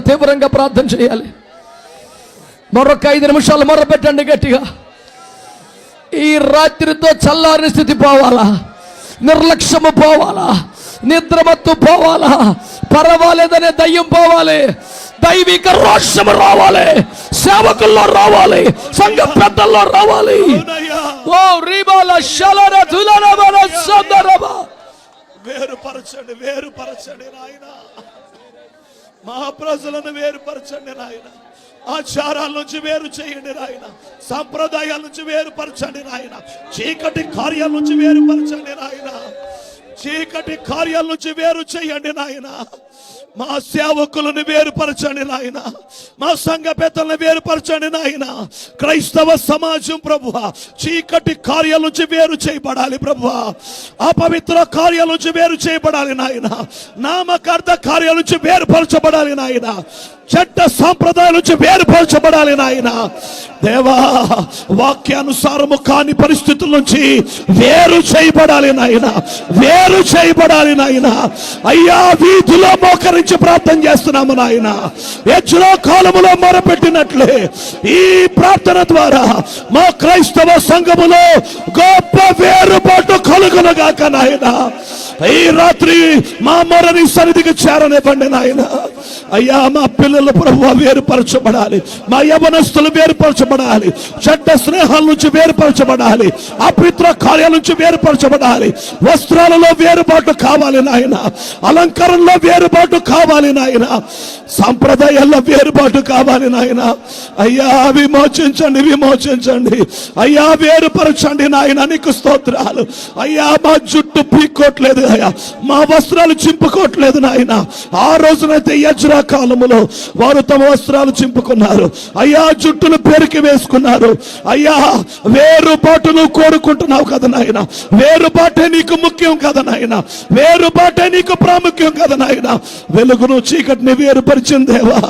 తీవ్రంగా ప్రార్థన చేయాలి. మరొక 5 నిమిషాలు మొర్ర పెట్టండి గట్టిగా. ఈ రాత్రితో చల్లారిన స్థితి పోవాలా, నిర్లక్ష్యము పోవాలా, నిద్రమత్తు పోవాలా, పర్వాలేదనే దయ్యం పోవాలి, దైవిక రోషము రావాలి, సేవకుల్లో రావాలి, సంఘ పెద్దల్లో రావాలి. ఓ రిబాల శలర దులరబల సందరబ. వేరుపరచండి నాయన, మా ప్రజలను వేరుపరచండి నాయన. ఆచారాల నుంచి వేరు చేయండి నాయన, సంప్రదాయాల నుంచి వేరుపరచండి నాయన, చీకటి కార్యాల నుంచి వేరుపరచండి నాయన, చీకటి కార్యాల నుంచి వేరు చేయండి నాయన. మా సేవకులను వేరుపరచండి నాయన, మా సంఘ పెద్దలను వేరుపరచండి నాయన. క్రైస్తవ సమాజం ప్రభువా చీకటి కార్యాల నుంచి వేరు చేయబడాలి ప్రభువా, అపవిత్ర కార్యాల నుంచి వేరు చేయబడాలి నాయన, నామకార్థ కార్యాల నుంచి వేరుపరచబడాలి నాయన, చెడ్డ సాంప్రదాయాల నుంచి వేరుపరచబడాలి నాయన. దేవా వాక్యానుసారము కాని పరిస్థితుల నుంచి వేరు చేయబడాలి నాయన, వేరు చేయబడాలి నాయన. అయ్యా వీధిలో మోకరించి ప్రార్థన చేస్తున్నాము నాయన, యెజ్రా కాలములో మొరపెట్టినట్లే ఈ ప్రార్థన ద్వారా మా క్రైస్తవ సంఘములో గొప్ప వేరుపాటు కలుగునుగాక నాయన. ఈ రాత్రి మా మొరని సన్నిధికి చేరనివ్వండి నాయన. అయ్యా మా పిల్లలు ప్రభువా వేరుపరచబడాలి, మా యవనస్తులు వేరుపరచబడాలి, చెడ్డ స్నేహాల నుంచి వేరుపరచబడాలి, అపవిత్ర కార్యాల నుంచి వేరుపరచబడాలి, వస్త్రాలలో వేరుబాటు కావాలి నాయన, అలంకరణలో వేరుబాటు కావాలి నాయన, సాంప్రదాయాల్లో వేరుబాటు కావాలి నాయన. అయ్యా విమోచించండి, విమోచించండి అయ్యా, వేరుపరచండి నాయన. నీకు స్తోత్రాలు అయ్యా. మా జుట్టు పీక్కోట్లేదు అయ్యా, మా వస్త్రాలు చింపుకోవట్లేదు నాయన. ఆ రోజునైతే యెజ్రా కాలములో వారు తమ వస్త్రాలు చింపుకున్నారు అయ్యా, జుట్టును పెరికి వేసుకున్నారు అయ్యా. వేరుబాటును కోరుకుంటున్నావు కదా నాయన, వేరుబాటే నీకు ముఖ్యం కదా నాయన, వేరుబాటే నీకు ప్రాముఖ్యం కదా నాయన. వెలుగును చీకటిని వేరుపరిచింది దేవా.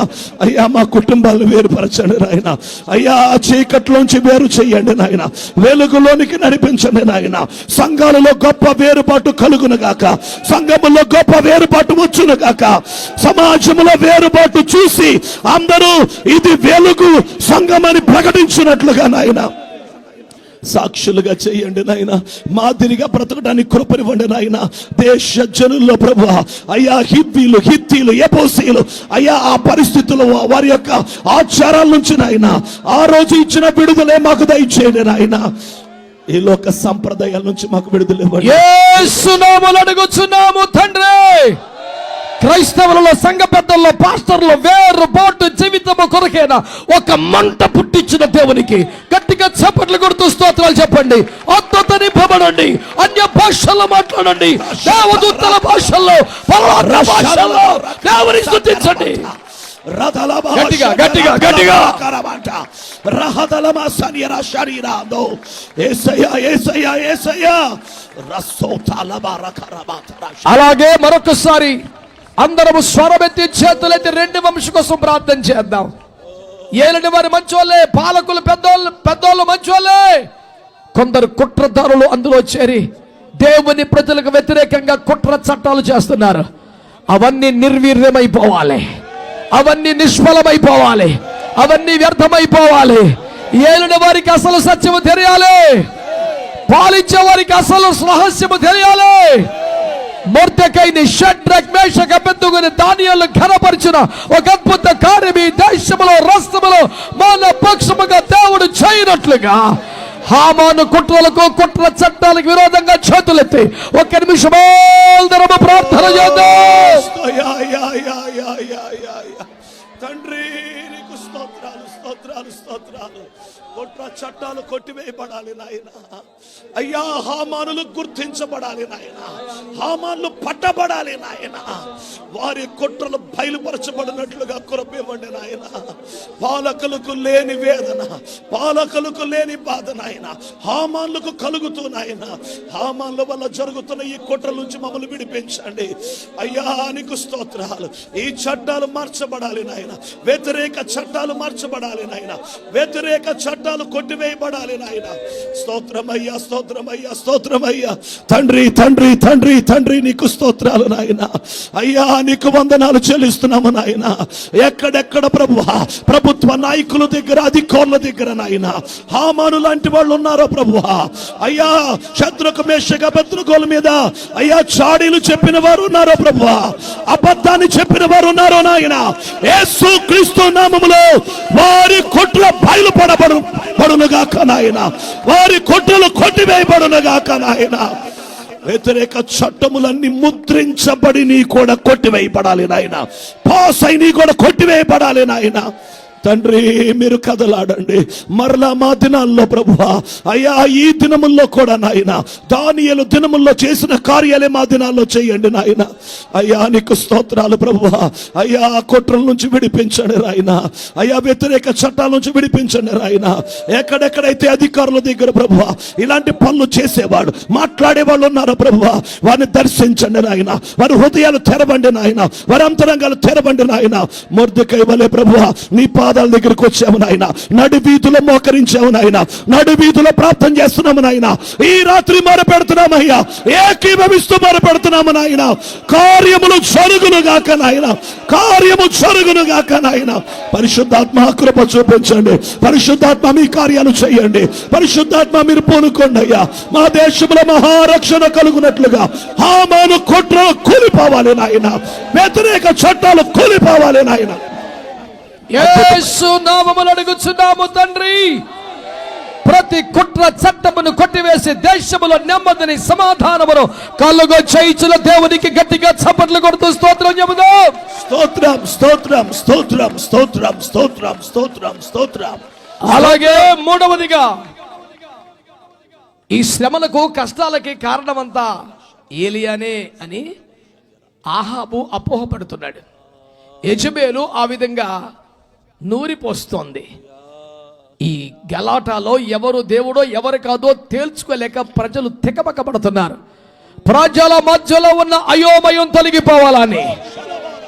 అయ్యా మా కుటుంబాలను వేరుపరచండి నాయన. అయ్యా చీకట్లోంచి వేరు చేయండి నాయన, వెలుగులోనికి నడిపించండి నాయన. సంఘాలలో గొప్ప వేరుబాటు కలుగునుగాక, సంఘములో గొప్ప వేరుబాటు వచ్చునుగాక, సమాజంలో వేరుబాటు చూసి అందరూ ఇది వెలుగు సంఘమని ప్రకటించినట్లుగా నాయన సాక్షులుగా చేయండి నాయన. మాదిరిగా బ్రతకడానికి కృపనివ్వండి నాయన. దేశ జనుల్లో ప్రభు అయ్యా హివ్వీలు, హిత్తీలు, యెబూసీలు అయ్యా ఆ పరిస్థితుల్లో వారి యొక్క ఆచారాల నుంచి నాయన ఆ రోజు ఇచ్చిన విడుదలే మాకు దయచేయండి నాయన. ఈ లోక సంప్రదాయాల నుంచి మాకు విడుదల ఇవ్వండి. యేసు నామములో అడుగుచున్నాము తండ్రి. క్రైస్తవులలో, సంఘ పెద్దల్లో, పాస్టర్లు వేరుబాటు జీవితము కొరకైనా ఒక మంట పుట్టించిన దేవునికి గట్టిగా చప్పట్లు కొడుతూ స్తోత్రాలు చెప్పండి. ఆత్మతో నింపబడండి, అన్య భాషల్లో మాట్లాడండి, దేవదూతల భాషల్లో, పరలోక భాషల్లో దేవుని స్తుతించండి. గట్టిగా గట్టిగా గట్టిగా అలాగే మరొకసారి అందరము స్వరమెత్తి చేతులెత్తి 2 వంశ కోసం ప్రార్థన చేద్దాం. ఏలిన వారి మంచోళ్ళే, పాలకులు పెద్దోళ్ళు మంచోళ్ళే, కొందరు కుట్రదారులు అందులో చేరి దేవుని ప్రజలకు వ్యతిరేకంగా కుట్ర చట్టాలు చేస్తున్నారు. అవన్నీ నిర్వీర్యమైపోవాలి, అవన్నీ నిష్ఫలమైపోవాలి, అవన్నీ వ్యర్థమైపోవాలి. ఏలిన వారికి అసలు సత్యము తెలియాలి, పాలించే వారికి అసలు రహస్యము తెలియాలి. మొర్దెకైని, షడ్రక్, మేషక్, అబేద్నెగోని, దానియేలును ఘనపరిచిన ఒక అద్భుత కార్యం ఈ దేశములో, రాష్ట్రములో మన పక్షముగా దేవుడు చేయనట్లుగా హామాను కుట్రలకు, కుట్ర చట్టాలకు విరోధంగా చేతులెత్తి 1 నిమిషం అందరము ప్రార్థన చేద్దాం. తండ్రి నీకు స్తోత్రాలు, స్తోత్రాలు, స్తోత్రాలు. కుట్ర చట్టాలు కొట్టివేయబడాలి నాయన. అయ్యా హామానులు గుర్తించబడాలి నాయన, హామానులు పట్టబడాలి నాయన. వారి కుట్రలు బయలుపరచబడినట్లుగా కృపనివ్వండి నాయన. పాలకులకు లేని వేదన, పాలకులకు లేని బాధ నాయన హామానులకు కలుగుతూ నాయన, హామానుల వల్ల జరుగుతున్న ఈ కుట్రల నుంచి మమ్మల్ని విడిపించండి అయ్యా. నీకు స్తోత్రాలు. ఈ చట్టాలు మార్చబడాలి నాయన, వ్యతిరేక చట్టాలు మార్చబడాలి నాయన, వ్యతిరేక చట్టాలు కొట్టివేయబడాలి నాయన. స్తోత్రమయ్యా, స్తోత్రమయ్యా, స్తోత్రమయ్యా. తండ్రి తండ్రి తండ్రి తండ్రి నీకు స్తోత్రాలు నాయన. అయ్యా నీకు వందనాలు చెల్లిస్తున్నాము నాయన. ఎక్కడెక్కడ ప్రభువా ప్రభుత్వ నాయకుల దగ్గర, అధికారుల దగ్గర నాయన హామాను లాంటి వాళ్ళు ఉన్నారో ప్రభువా అయ్యా, శత్రుకు, మేషకు, అబేద్నెగోల మీద అయ్యా చాడీలు చెప్పిన వారు ఉన్నారో ప్రభువా, అబద్ధాన్ని చెప్పిన వారు ఉన్నారో నాయన. యేసు క్రీస్తు నామములో వారి కుట్ర బయలుపడబడునుగాక నాయన, వారి కుట్రలు కొట్టివేయబడునుగాక నాయన. వ్యతిరేక చట్టములన్నీ ముద్రించబడి నీ కూడా కొట్టివేయబడాలి నాయన, పాస్ అయి నీ కూడా కొట్టివేయబడాలి నాయన. తండ్రి మీరు కదలాడండి మరలా మా దినాల్లో ప్రభువా. అయ్యా ఈ దినముల్లో కూడా నాయన దానియేలు దినముల్లో చేసిన కార్యాలే మా దినాల్లో చేయండి నాయన. అయ్యా నీకు స్తోత్రాలు ప్రభువా. అయ్యా కుట్రల నుంచి విడిపించండి రాయన. అయ్యా వ్యతిరేక చట్టాల నుంచి విడిపించండి రాయన. ఎక్కడెక్కడైతే అధికారుల దగ్గర ప్రభువా ఇలాంటి పనులు చేసేవాడు మాట్లాడే వాళ్ళు ఉన్నారో ప్రభువా వారిని దర్శించండి నాయన. వారి హృదయాలు తెరవండి నాయన. వారి అంతరంగాలు తెరవండి నాయన. మొర్దెకై వలె ప్రభువా నీ పాదాల దగ్గరికి వచ్చాము నాయన. నడి వీధిలో మోకరించాము నాయన. నడి వీధిలో ప్రార్థన చేస్తున్నాము నాయన. ఈ రాత్రి మొరపెడుతున్నామయ్యా. ఏకీభవిస్తూ మొరపెడుతున్నాము నాయన. కార్యములు జరుగును గాక నాయన. కార్యము జరుగును గాక నాయన. పరిశుద్ధాత్మ కృప చూపించండి. పరిశుద్ధాత్మ మీ కార్యాలు చేయండి. పరిశుద్ధాత్మ మీరు పూనుకోండి అయ్యా. మా దేశంలో మహారక్షణ కలుగునట్లుగా హామాను కుట్రలు కూలిపోవాలి నాయన. వ్యతిరేక చట్టాలు కూలిపోవాలి నాయన. యేసు నామములో అడుగుచున్నాము తండ్రి. ప్రతి కుట్ర చట్టమును కొట్టివేసి దేశములో నెమ్మదిని సమాధానమును కలుగ చేయించుల దేవునికి గట్టిగా చప్పట్లు కొడుతూ స్తోత్రం చెబుదాం. స్తోత్రం స్తోత్రం స్తోత్రం స్తోత్రం స్తోత్రం స్తోత్రం స్తోత్రం. అలాగే మూడవదిగా ఈ శ్రమలకు కష్టాలకి కారణమంతా ఏలియానే అని ఆహాబు అపోహపడుతున్నాడు. యెజబెలు ఆ విధంగా నూరిపోస్తోంది. ఈ గలాటాలో ఎవరు దేవుడో ఎవరు కాదో తేల్చుకోలేక ప్రజలు తెకబకపడుతున్నారు. ప్రజల మధ్యలో ఉన్న అయోమయం తొలగిపోవాలని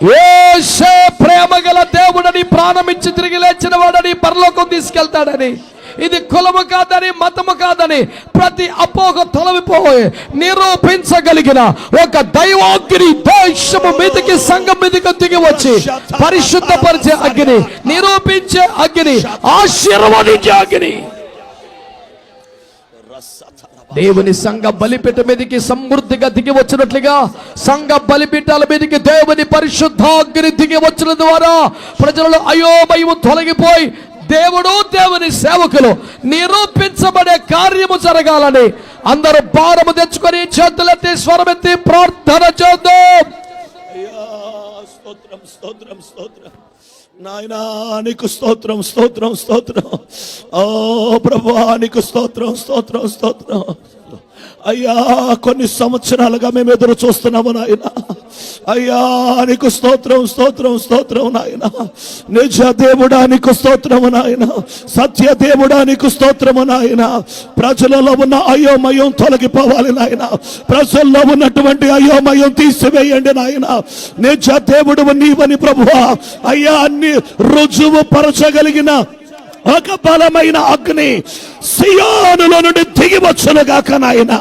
యేసే ప్రేమ గల దేవుడని ప్రాణమిచ్చి తిరిగి లేచిన వాడని పరలోకం తీసుకెళ్తాడని ఇది కులము కాదని మతము కాదని ప్రతి అపోహ తొలగిపోయి నిరూపించగలిగిన ఒక దైవాగ్ని దేశము మీదకి సంఘం మీదకి దిగి వచ్చి పరిశుద్ధపరిచే అగ్ని, నిరూపించే అగ్ని, ఆశీర్వదించే అగ్ని దేవుని సంఘ బలిపీఠ మీదకి సమృద్ధిగా దిగి వచ్చినట్లుగా సంఘ బలిపీఠాల మీదకి దేవుని పరిశుద్ధాగ్ని దిగి వచ్చిన ద్వారా ప్రజలలో అయోమయము తొలగిపోయి దేవుడు దేవుని సేవకులు నిరూపించబడే కార్యము జరగాలని అందరూ భారము తెచ్చుకొని చేతులెత్తి స్వరమెత్తి ప్రార్థన చేద్దాం. స్తోత్రం స్తోత్రం స్తోత్రం నాయనా నీకు స్తోత్రం స్తోత్రం స్తోత్రం. ఓ ప్రభువా నీకు స్తోత్రం స్తోత్రం స్తోత్రం. అయ్యా కొన్ని సంవత్సరాలుగా మేము ఎదురు చూస్తున్నాము నాయన. అయ్యా నీకు స్తోత్రం స్తోత్రం స్తోత్రం నాయన. నిజ దేవుడా నీకు స్తోత్రము నాయన. సత్య దేవుడా నీకు స్తోత్రము నాయన. ప్రజలలో ఉన్న అయోమయం తొలగిపోవాలి నాయన. ప్రజల్లో ఉన్నటువంటి అయోమయం తీసివేయండి నాయన. నిజ దేవుడు నీవని ప్రభువా అయ్యా అన్ని రుజువు పరచగలిగిన ఒక బలమైన అగ్ని సియోనులో నుండి దిగి వచ్చునుగాక నాయన.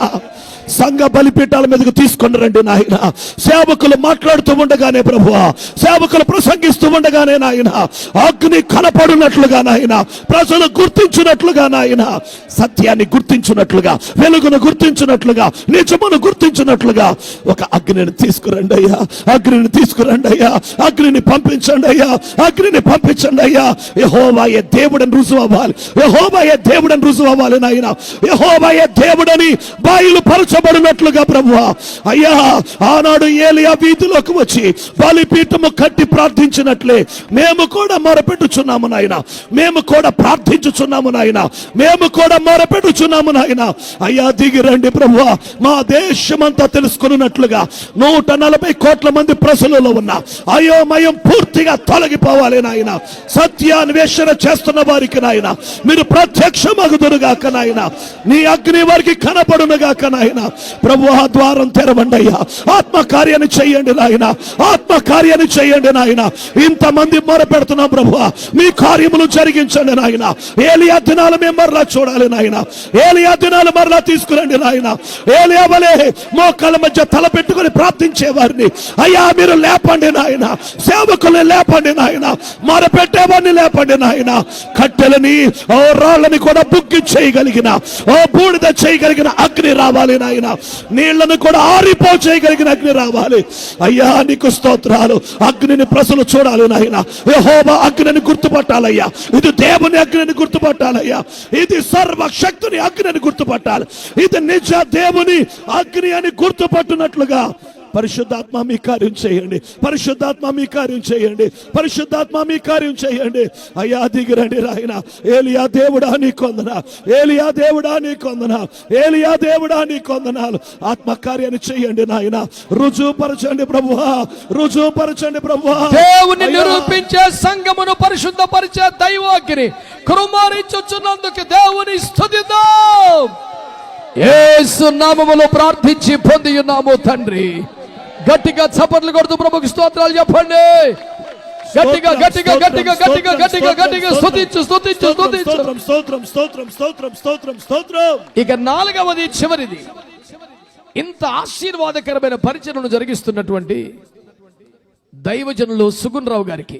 సంఘ బలిపీఠాల మీదకు తీసుకొని రండి నాయన. సేవకులు మాట్లాడుతూ ఉండగానే ప్రభువా, సేవకులు ప్రసంగిస్తూ ఉండగానే నాయన అగ్ని కనపడినట్లుగా నాయన, ప్రజలు గుర్తించినట్లుగా నాయన, సత్యాన్ని గుర్తించినట్లుగా, వెలుగును గుర్తించినట్లుగా, నిజమును గుర్తించినట్లుగా ఒక అగ్నిని తీసుకురండి అయ్యా. అగ్నిని తీసుకురండి అయ్యా. అగ్నిని పంపించండి అయ్యా. అగ్నిని పంపించండి అయ్యా. యెహోవాయే దేవుడని రుజువు అవ్వాలి. యెహోవాయే దేవుడని రుజువు అవ్వాలి నాయన. యెహోవాయే దేవుడని బయలుపరచబడినట్లుగా ప్రభువా అయ్యా ఆనాడు ఏలియా వీధిలోకి వచ్చి బలిపీఠము కట్టి ప్రార్థించినట్లే మేము కూడా మొరపెట్టుచున్నాము నాయన. మేము కూడా ప్రార్థించుచున్నాము నాయన. మేము కూడా మొరపెట్టుచున్నాము నాయన. అయ్యా దిగి రండి ప్రభువా. మా దేశమంతా తెలుసుకున్నట్లుగా 140 కోట్ల మంది ప్రజలలో ఉన్న అయోమయం పూర్తిగా తొలగిపోవాలి నాయన. సత్యాన్వేషణ చేస్తున్న వారికి నాయన మీరు ప్రత్యక్షమగుదురుగాక నాయన. నీ అగ్ని వారికి కనపడునుగాక నాయన. ప్రభువా ద్వారం తెరవండి అయ్యా. ఆత్మ కార్యాన్ని చేయండి నాయన. ఆత్మ కార్యాన్ని చేయండి నాయన. ఇంతమంది మొరపెడుతున్నాం ప్రభువా, మీ కార్యములు జరిగించండి నాయన. ఏలియా దినాలు మేము మరలా చూడాలి నాయన. ఏలియా దినాలు మరలా తీసుకురండి నాయన. ఏలియా వలె మోకాళ్ళ మధ్య తల పెట్టుకుని ప్రార్థించే వారిని అయ్యా మీరు లేపండి నాయన. సేవకుల్ని లేపండి నాయన. మొరపెట్టేవారిని లేపండి నాయన. కట్టెలని ఓ రాళ్ళని కూడా బుగ్గి చేయగలిగిన, ఓ బూడిద చేయగలిగిన అగ్ని రావాలి నాయన. నీళ్లను కూడా ఆరిపో చేయగలిగిన అగ్ని రావాలి అయ్యా. నీకు స్తోత్రాలు. అగ్నిని ప్రజలు చూడాలి నాయన. యెహోవా అగ్నిని గుర్తుపట్టాలయ్యా. ఇది దేవుని అగ్నిని గుర్తుపట్టాలయ్యా. ఇది సర్వశక్తుని అగ్నిని గుర్తుపట్టాలి. ఇది నిజ దేవుని అగ్ని అని గుర్తుపట్టినట్లుగా పరిశుద్ధాత్మ మీ కార్యం చేయండి, పరిశుద్ధాత్మ మీ కార్యం చేయండి, పరిశుద్ధాత్మ మీ కార్యం చేయండి. అయ్యా దిగిరండి నాయన. ఏలియా దేవుడా నీ కొందనా, ఏలియా దేవుడా నీ కొందనా, ఏలియా దేవుడా నీ కొందనాలు. ఆత్మకార్యాన్ని చేయండి నాయన. రుజువుపరచండి ప్రభువా, రుజువుపరచండి ప్రభువా. దేవుని నిరూపించే సంఘమును పరిశుద్ధపరిచే దైవాగ్ని కుమారించుచున్నందుకు దేవుని స్తుతిద్దాం. యేసు నామములో ప్రార్థించి పొంది ఉన్నాము తండ్రి. గట్టిగా చప్పట్లు కొడుతూ ప్రభుకి స్తోత్రాలు చెప్పండి. గట్టిగా గట్టిగా గట్టిగా గట్టిగా గట్టిగా గట్టిగా స్తుతించు స్తుతించు స్తుతించు. స్తోత్రం స్తోత్రం స్తోత్రం స్తోత్రం స్తోత్రం స్తోత్రం. ఇక నాలుగవది చివరిది. ఇంత ఆశీర్వాదకరమైన పరిచయను జరిగిస్తున్నటువంటి దైవజనులు సుగుణ్ రావు గారికి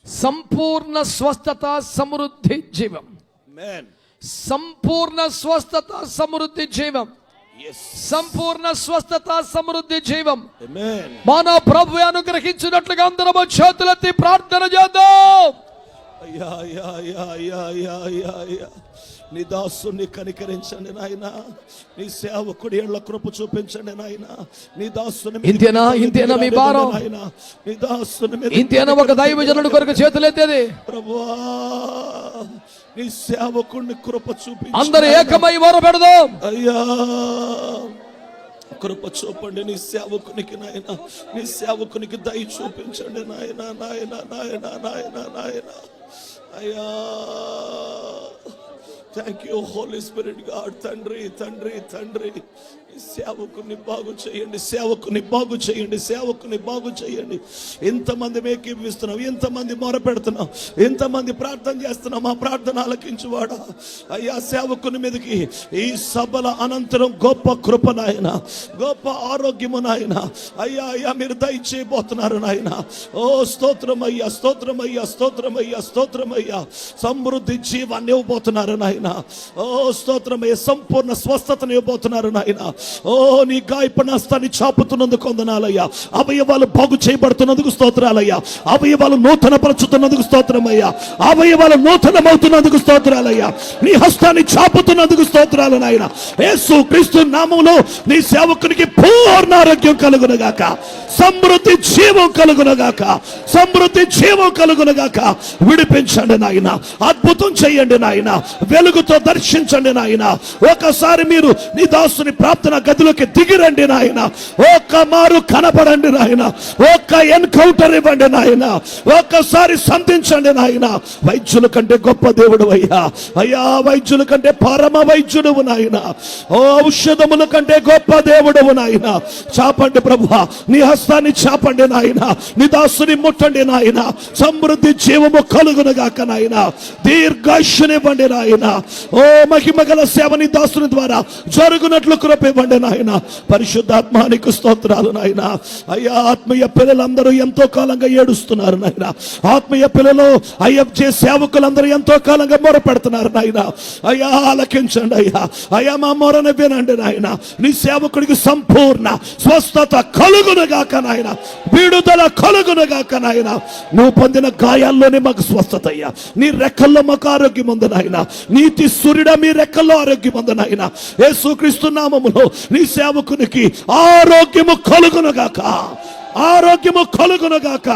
సంపూర్ణ స్వస్థత సమృద్ధి జీవం, ఆమేన్. సంపూర్ణ స్వస్థత సమృద్ధి జీవం, సంపూర్ణ స్వస్థత సమృద్ధి జీవం ఆమేన్. మన ప్రభు అనుగ్రహించినట్లుగా అందరం చేతులెత్తి ప్రార్థన చేద్దాం. అయ్యా అయ్యా అయ్యా అయ్యా అయ్యా అయ్యా అయ్యా, నీ దాసుని కనికరించండి నాయన. నీ సేవకుడి ఏళ్ల కృప చూపించండి నాయన. నీ దాసుని ఇంతేనా ఇంతేనా మీ భారం? నీ దాసుని మీద ఇంతేనా ఒక దైవజనుడి కొరకు చేతులెత్తేది? ప్రభువా నీ సేవకుడిని కృప చూపించండి. అందరూ ఏకమై మొరపెడదాం. అయ్యా కృప చూపండి నీ సేవకునికి నాయన. నీ సేవకునికి దయ చూపించండి నాయన, నాయన నాయన నాయన నాయన. అయ్యా thank you Holy Spirit God. తండ్రి తండ్రి తండ్రి, సేవకుని బాగు చేయండి, సేవకుని బాగు చేయండి, సేవకుని బాగు చేయండి. ఎంతమంది మేకీపిస్తున్నాం, ఎంతమంది మొర పెడుతున్నాం, ఎంతమంది ప్రార్థన చేస్తున్నాం. మా ప్రార్థన ఆలకించువాడా అయ్యా, సేవకుని మీదకి ఈ సభల అనంతరం గొప్ప కృప నాయన, గొప్ప ఆరోగ్యము నాయన. అయ్యా అయ్యా మీరు దయచేయబోతున్నారు నాయన. ఓ స్తోత్రమయ్యా, స్తోత్రమయ్యా, స్తోత్రమయ్యా, స్తోత్రమయ్యా. సమృద్ధి జీవాన్ని ఇవ్వబోతున్నారు నాయన. ఓ స్తోత్రమయ్యా, సంపూర్ణ స్వస్థతను ఇవ్వబోతున్నారు నాయన. ఓ నీ గాయపడిన హస్తాన్ని చాపుతున్నందుకు వందనాలయ్యా. అవయవాలు బాగు చేయబడుతున్నందుకు స్తోత్రాలయ్యా. అవయవాలు నూతన పరచుతున్నందుకు స్తోత్రమయ్యా. అవయవాలు నూతనమవుతున్నందుకు స్తోత్రాలయ్యా. నీ హస్తాన్ని చాపుతున్నందుకు స్తోత్రాలు నాయన. యేసు క్రీస్తు నామములో నీ సేవకునికి పూర్ణ ఆరోగ్యం కలుగునుగాక, సమృద్ధి జీవం కలుగునుగాక, సమృద్ధి జీవం కలుగునుగాక. విడిపించండి నాయన, అద్భుతం చేయండి నాయన, వెలుగుతో దర్శించండి నాయన. ఒకసారి మీరు నీ దాసుని ప్రార్థన గదిలోకి దిగిరండి నాయన. ఒక్క మారు కనపడండి నాయన, ఒక్క ఎన్కౌంటర్ ఇవ్వండి నాయన, ఒక్కసారి సంధించండి నాయన. వైద్యుల కంటే గొప్ప దేవుడు అయ్యా, అయ్యా వైద్యుల కంటే పరమ వైద్యుడు నాయన. ఓ ఔషధముల కంటే గొప్ప దేవుడు నాయన. చాపండి ప్రభువా, నీ హస్తాన్ని చాపండి నాయన. నీ దాసుని ముట్టండి నాయన. సమృద్ధి జీవము కలుగునుగాక నాయన. దీర్ఘాయుష్నివ్వండి నాయన. ఓ మహిమ గల సేవ నీ దాసుని ద్వారా జరుగునట్లు కృప ఇవ్వండి నాయన. పరిశుద్ధాత్మానికి స్తోత్రాలు నాయన. అయ్యా ఆత్మీయ పిల్లలందరూ ఎంతో కాలంగా ఏడుస్తున్నారు నాయన. ఆత్మీయ పిల్లలు అయ్యే సేవకులందరూ ఎంతో కాలంగా మొర పెడుతున్నారు నాయన. అయ్యా ఆలకించండి అయ్యా. అయ్యా మా మొరను వినండి నాయన. నీ సేవకుడికి సంపూర్ణ స్వస్థత కలుగునుగాక నాయన, విడుదల కలుగునుగాక నాయన. నువ్వు పొందిన గాయాల్లోనే మాకు స్వస్థత అయ్యా. నీ రెక్కల్లో మాకు ఆరోగ్యం ఉంది నాయన. నీతి సూర్యుడ మీ రెక్కల్లో ఆరోగ్యం ఉంది నాయన. యేసుక్రీస్తు నామములో నీ సేవకునికి ఆరోగ్యము కలుగునుగాక, ఆరోగ్యము కలుగునుగాక.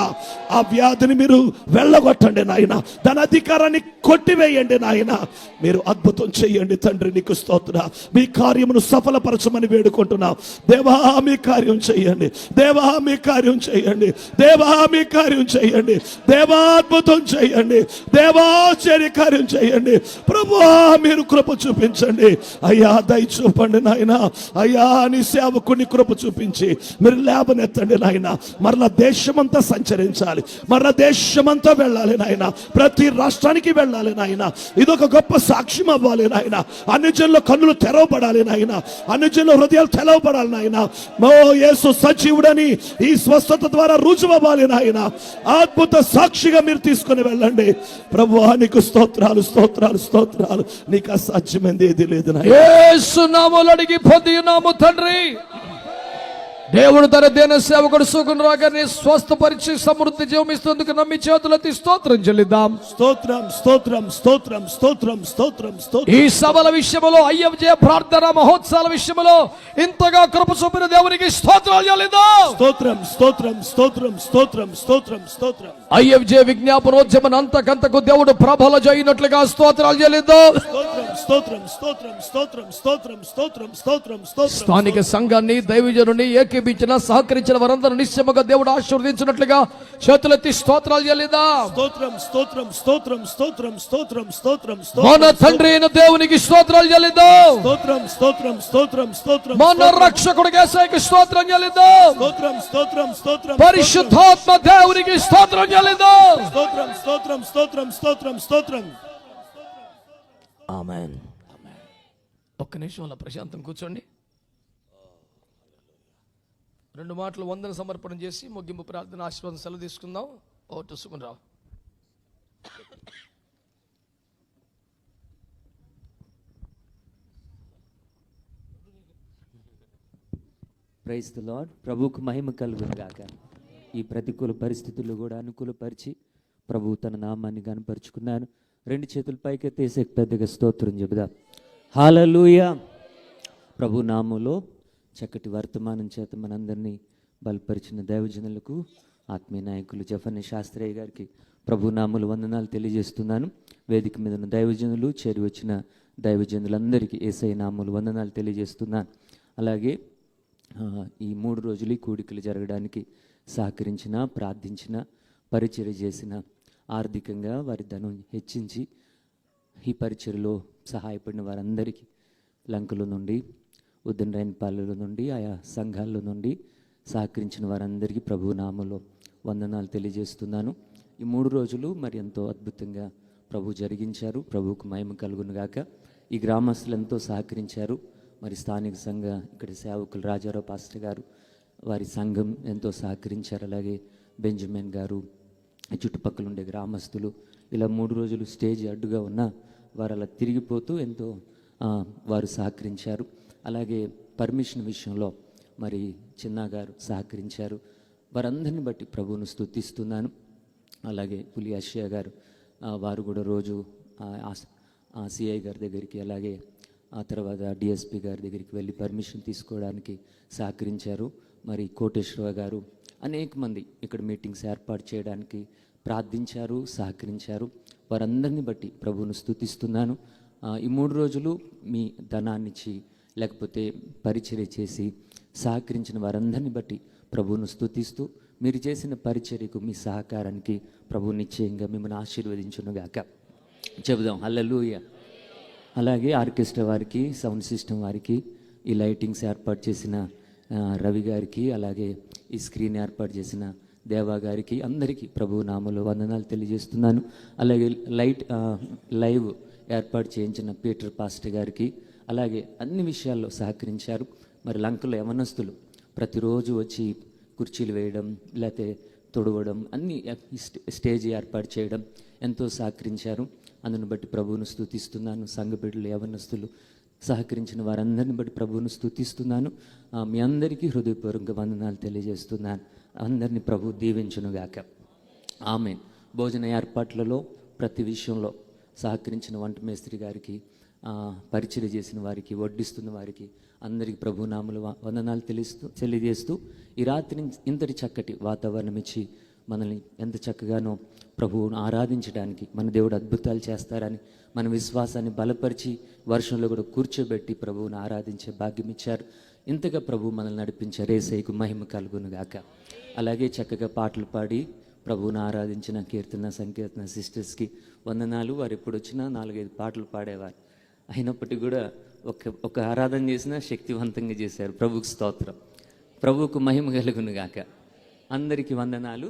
ఆ వ్యాధిని మీరు వెళ్ళగొట్టండి నాయన. దాని అధికారాన్ని కొట్టివేయండి నాయన. మీరు అద్భుతం చేయండి తండ్రి. నీకు స్తోత్ర. మీ కార్యమును సఫలపరచమని వేడుకుంటున్నా. దేవా మీ కార్యం చేయండి, దేవా మీ కార్యం చేయండి, దేవా మీ కార్యం చేయండి, దేవా అద్భుతం చేయండి, దేవాశ్చర్య కార్యం చేయండి. ప్రభువా మీరు కృప చూపించండి అయ్యా, దయ చూపండి నాయన. అయ్యా నీ సేవకుని కృప చూపించి మీరు లేవనెత్తండి నాయన. మరలా దేశమంతా సంచరించాలి, మరలా దేశమంతా వెళ్ళాలి నాయన. ప్రతి రాష్ట్రానికి వెళ్ళాలి నాయన. ఇదొక గొప్ప సాక్ష్యం అవ్వాలి నాయన. అన్ని జనుల కన్నులు తెరవబడాలి నాయన. అన్ని జనుల హృదయాలు తెరవబడాలి నాయన. ఓ యేసు సజీవుడని ఈ స్వస్థత ద్వారా రుజువవ్వాలి నాయన. అద్భుత సాక్షిగా మీరు తీసుకుని వెళ్ళండి. ప్రభువా నీకు స్తోత్రాలు, స్తోత్రాలు, స్తోత్రాలు. నీకు అసాధ్యమైంది ఏది లేదు నాయన. యేసు నామములో అడిగి పొందియున్నాము తండ్రి. దేవుడు తన దేన సేవకుడు సుగుణ రాగానే స్వస్థపరిచి సమృద్ధి జీవమిస్తేందుకు నమ్మి చేతులెత్తి స్తోత్రం చెల్లిద్దాం. స్తోత్రం స్తోత్రం స్తోత్రం స్తోత్రం స్తోత్రం స్తోత్రం. ఈ సభల విషయంలో అయ్యవ ప్రార్థన మహోత్సవాల విషయంలో ఇంతగా కృప చూపిన దేవునికి స్తోత్రాలు చెల్లిద్దాం. స్తోత్రం స్తోత్రం స్తోత్రం స్తోత్రం స్తోత్రం స్తోత్రం. అయ్యవ విజ్ఞాపనోద్యమం అంతకంతకు దేవుడు ప్రభల చేయనట్లుగా స్తోత్రాలు చెల్లిద్దాం. స్తోత్రం స్తోత్రం స్తోత్రం స్తోత్రం స్తోత్రం స్తోత్రం స్తోత్రం స్తోత్రం. స్థానిక సంఘాన్ని దైవజనుని ఏకీపించిన సహకరించిన వారందరూ నిశ్చయముగా దేవుడు ఆశీర్వదించినట్లుగా చేతులెత్తి స్తోత్రాలు చెల్లిద్దాం. స్తోత్రం స్తోత్రం స్తోత్రం స్తోత్రం స్తోత్రం స్తోత్రం మన తండ్రి అయిన దేవునికి స్తోత్రాలు చెల్లిద్దాం. స్తోత్రం స్తోత్రం స్తోత్రం స్తోత్రం. మన రక్షకుడు యేసయ్యకి స్తోత్రం చెల్లిద్దాం. స్తోత్రం స్తోత్రం స్తోత్రం. పరిశుద్ధాత్మ దేవునికి స్తోత్రం చెల్లిద్దాం. స్తోత్రం స్తోత్రం స్తోత్రం స్తోత్రం స్తోత్రం. ఆమేన్. ఒక్క నిమిషం అలా ప్రశాంతం కూర్చోండి. 2 మాటలు వందన సమర్పణ చేసి ముగింపు ప్రార్థన ఆశీర్వాదం సెలవు తీసుకుందాం. ఓటు సుగుణరావు. Praise the Lord. ప్రభువుకు మహిమ కలుగును గాక. ఈ ప్రతికూల పరిస్థితుల్లో కూడా అనుకూలపరిచి ప్రభువు తన నామాన్ని కనపరుచుకున్నాను. 2 చేతులు పైకెత్తేసి పెద్దగా స్తోత్రం చెబుదాం. హల్లెలూయా. ప్రభు నామంలో చక్కటి వర్తమానం చేత మనందరినీ బలపరిచిన దైవజనులకు, ఆత్మీయ నాయకులు జఫన్య శాస్త్రయ్య గారికి ప్రభు నామములు వందనాలు తెలియజేస్తున్నాను. వేదిక మీద ఉన్న దైవజనులు, చేరి వచ్చిన దైవజనులందరికీ యేసయ్య నామములు వందనాలు తెలియజేస్తున్నాను. అలాగే ఈ 3 రోజులు ఈ కూడికలు జరగడానికి సహకరించిన, ప్రార్థించిన, పరిచర్య చేసిన, ఆర్థికంగా వారి ధనం హెచ్చించి ఈ పరిచర్యలో సహాయపడిన వారందరికీ లంకల నుండి, ఉద్దనరాయనపాలెంలో నుండి, ఆయా సంఘాల్లో నుండి సహకరించిన వారందరికీ ప్రభు నామములో వందనాలు తెలియజేస్తున్నాను. ఈ 3 రోజులు మరి ఎంతో అద్భుతంగా ప్రభు జరిగించారు. ప్రభువుకు మహిమ కలుగును గాక. ఈ గ్రామస్తులు ఎంతో సహకరించారు. మరి స్థానిక సంఘ ఇక్కడ సేవకులు రాజారావు పాస్టర్ గారు, వారి సంఘం ఎంతో సహకరించారు. అలాగే బెంజమిన్ గారు, చుట్టుపక్కల ఉండే గ్రామస్తులు, ఇలా 3 రోజులు స్టేజ్ అడ్డుగా ఉన్న వారు అలా తిరిగిపోతూ ఎంతో వారు సహకరించారు. అలాగే పర్మిషన్ విషయంలో మరి చిన్న గారు సహకరించారు. వారందరిని బట్టి ప్రభువును స్తుతిస్తున్నాను. అలాగే పులి అషియా గారు, వారు కూడా రోజు సిఐ గారి దగ్గరికి, అలాగే ఆ తర్వాత డిఎస్పి గారి దగ్గరికి వెళ్ళి పర్మిషన్ తీసుకోవడానికి సహకరించారు. మరి కోటేశ్వర గారు, అనేక మంది ఇక్కడ మీటింగ్స్ ఏర్పాటు చేయడానికి ప్రార్థించారు, సహకరించారు. వారందరిని బట్టి ప్రభువును స్తుతిస్తున్నాను. ఈ 3 రోజులు మీ ధనాన్నిచ్చి లేకపోతే పరిచర్య చేసి సహకరించిన వారందరిని బట్టి ప్రభువును స్తుతిస్తూ, మీరు చేసిన పరిచర్యకు మీ సహకారానికి ప్రభువు నిశ్చయంగా మిమ్మల్ని ఆశీర్వదించునుగాక. చెబుదాం హల్లెలూయా. అలాగే ఆర్కెస్ట్రా వారికి, సౌండ్ సిస్టమ్ వారికి, ఈ లైటింగ్స్ ఏర్పాటు చేసిన రవి గారికి, అలాగే ఈ స్క్రీన్ ఏర్పాటు చేసిన దేవా గారికి, అందరికీ ప్రభు నామములో వందనాలు తెలియజేస్తున్నాను. అలాగే లైవ్ ఏర్పాటు చేయించిన పీటర్ పాస్టర్ గారికి, అలాగే అన్ని విషయాల్లో సహకరించారు. మరి లంకలో యవనస్తులు ప్రతిరోజు వచ్చి కుర్చీలు వేయడం, లేకపోతే తొడవడం, అన్ని స్టేజ్ ఏర్పాటు చేయడం ఎంతో సహకరించారు. అందును బట్టి ప్రభువును స్తుతిస్తున్నాను. సంఘ బిడ్డలు, యవనస్తులు సహకరించిన వారందరిని బట్టి ప్రభువును స్తుతిస్తున్నాను. మీ అందరికీ హృదయపూర్వక వందనాలు తెలియజేస్తున్నాను. అందరినీ ప్రభు దీవించునుగాక. ఆమేన్. భోజన ఏర్పాట్లలో ప్రతి విషయంలో సహకరించిన వంట మేస్త్రి గారికి, పరిచర్య చేసిన వారికి, వడ్డిస్తున్న వారికి అందరికీ ప్రభు నామములు వందనాలు తెలియజేస్తూ ఈ రాత్రి ఇంతటి చక్కటి వాతావరణం ఇచ్చి మనల్ని ఎంత చక్కగానో ప్రభువును ఆరాధించడానికి, మన దేవుడు అద్భుతాలు చేస్తారని మన విశ్వాసాన్ని బలపరిచి వర్షంలో కూడా కూర్చోబెట్టి ప్రభువును ఆరాధించే భాగ్యం ఇచ్చారు. ఇంతగా ప్రభు మనల్ని నడిపించారు. యేసయ్యకు మహిమ కలుగును గాక. అలాగే చక్కగా పాటలు పాడి ప్రభువును ఆరాధించిన కీర్తన, సంకీర్తన సిస్టర్స్కి వందనాలు. వారు ఎప్పుడు వచ్చినా 4-5 పాటలు పాడేవారు. అయినప్పటికీ కూడా ఒక ఆరాధన చేసినా శక్తివంతంగా చేశారు. ప్రభువుకు స్తోత్రం. ప్రభువుకు మహిమ కలుగును గాక. అందరికీ వందనాలు.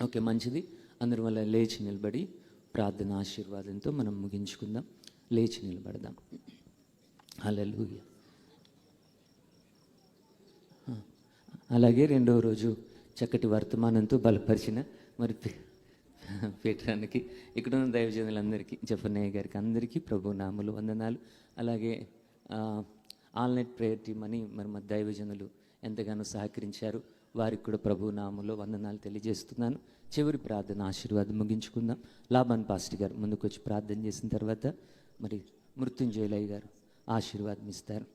ఓకే, మంచిది. అందరి వల్ల లేచి నిలబడి ప్రార్థన ఆశీర్వాదంతో మనం ముగించుకుందాం. లేచి నిలబడదాం. హల్లెలూయా. అలాగే 2వ రోజు చక్కటి వర్తమానంతో బలపరిచిన మరి పెట్టడానికి ఇక్కడ ఉన్న దైవజనులందరికీ, జఫన్నయ్య గారికి అందరికీ ప్రభు నామములు వందనాలు. అలాగే ఆల్నైట్ ప్రేయర్ టీమ్ అని మరి మా దైవజనులు ఎంతగానో సహకరించారు, వారికి కూడా ప్రభు నామములో వందనాలు తెలియజేస్తున్నాను. చివరి ప్రార్థన ఆశీర్వాదం ముగించుకుందాం. లాభాన్ పాస్టర్ గారు ముందుకు వచ్చి ప్రార్థన చేసిన తర్వాత మరి మృత్యుంజయులయ్య గారు ఆశీర్వాదం ఇస్తారు.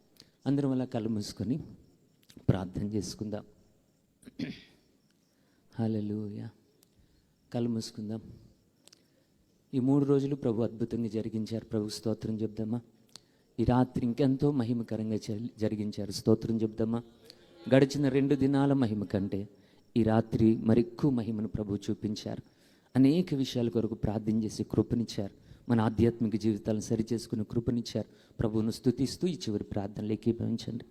అందరం అలా కళ్ళు మూసుకొని ప్రార్థన చేసుకుందాం. హల్లెలూయా. కళ్ళు మూసుకుందాం. ఈ 3 రోజులు ప్రభు అద్భుతంగా జరిగించారు. ప్రభు స్తోత్రం చెప్దామా? ఈ రాత్రి ఇంకెంతో మహిమకరంగా జరిగించారు. స్తోత్రం చెప్దామా? గడిచిన 2 దినాల మహిమ కంటే ఈ రాత్రి మరెక్కువ మహిమను ప్రభు చూపించారు. అనేక విషయాల కొరకు ప్రార్థన చేసి కృపనిచ్చారు. మన ఆధ్యాత్మిక జీవితాలను సరిచేసుకుని కృపనిచ్చారు. ప్రభువును స్తుతిస్తూ ఈ చివరి ప్రార్థనలు ఏకీభవించండి.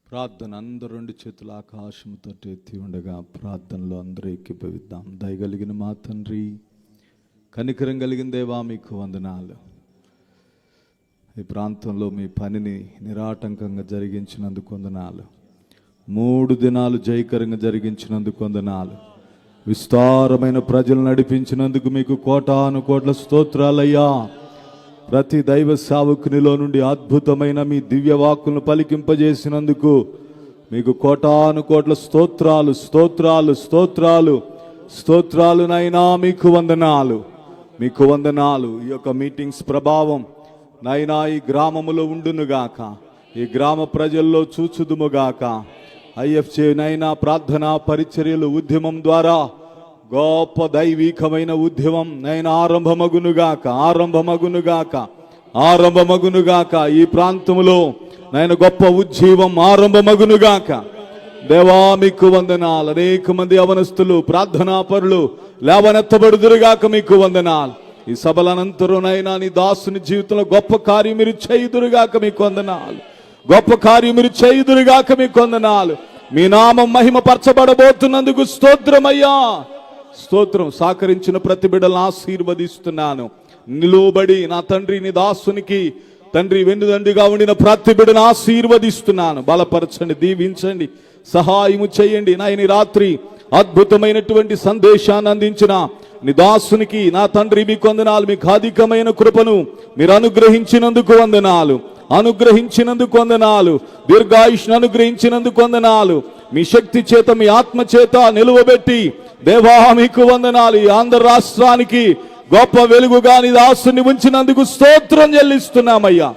ప్రార్థన అందరూ 2 చేతులు ఆకాశంతో ఎత్తి ఉండగా ప్రార్థనలో అందరూ ఏకీభవిద్దాం. దయగలిగిన మా తండ్రి, కనికరం కలిగిన దేవా, మీకు వందనాలు. ఈ ప్రాంతంలో మీ పనిని నిరాటంకంగా జరిగించినందుకు వందనాలు. 3 దినాలు జయకరంగా జరిగించినందుకు వందనాలు. విస్తారమైన ప్రజలు నడిపించినందుకు మీకు కోటాను కోట్ల స్తోత్రాలయ్యా. ప్రతి దైవ సేవకునిలో నుండి అద్భుతమైన మీ దివ్య వాక్కులను పలికింపజేసినందుకు మీకు కోటాను కోట్ల స్తోత్రాలు స్తోత్రాలు స్తోత్రాలు స్తోత్రాలు నైనా మీకు వందనాలు, మీకు వందనాలు. ఈ యొక్క మీటింగ్స్ ప్రభావం నైనా ఈ గ్రామములో ఉండునుగాక, ఈ గ్రామ ప్రజల్లో చూచుదుముగాక. ఐఎఫ్జే నైనా ప్రార్థనా పరిచర్యలు ఉద్యమం ద్వారా గొప్ప దైవికమైన ఉద్యమం నైనా ఆరంభమగునుగాక, ఆరంభమగునుగాక, ఆరంభమగునుగాక. ఈ ప్రాంతంలో నైనా గొప్ప ఉజ్జీవం ఆరంభమగునుగాక. దేవా మీకు వందనాలు. అనేక మంది యవనస్తులు ప్రార్థనా పరులు లేవనెత్తబడుదురుగాక, మీకు వందనాలు. ఈ సభలనంతరునైనా నీ దాసుని జీవితంలో గొప్ప కార్యం మీరు చేయుదురుగాక, మీకు వందనాలు. గొప్ప కార్యం మీరు చేయుదురుగాక, మీకు వందనాలు. మీ నామం మహిమ పరచబడబోతున్నందుకు స్తోత్రమయ్యా, స్తోత్రం. సహకరించిన ప్రతి బిడ్డలను ఆశీర్వదిస్తున్నాను. నిలువబడి నా తండ్రి నీ దాసునికి తండ్రి వెన్నుదండిగా ఉండిన ప్రతి బిడ్డను ఆశీర్వదిస్తున్నాను. బలపరచండి, దీవించండి, సహాయము చేయండి. నాయని రాత్రి అద్భుతమైనటువంటి సందేశాన్ని అందించిన నీ దాసునికి నా తండ్రి మీకు వందనాలు. మీకు అధికమైన కృపను మీరు అనుగ్రహించినందుకు వందనాలు, అనుగ్రహించినందుకు వందనాలు. దీర్ఘాయుష్ను అనుగ్రహించినందుకు వందనాలు. మీ శక్తి చేత మీ ఆత్మ చేత నిలువబెట్టి దేవా మీకు వందనాలు. ఈ ఆంధ్ర రాష్ట్రానికి గొప్ప వెలుగుగా నీ దాసుని ఉంచినందుకు స్తోత్రం చెల్లిస్తున్నామయ్యా.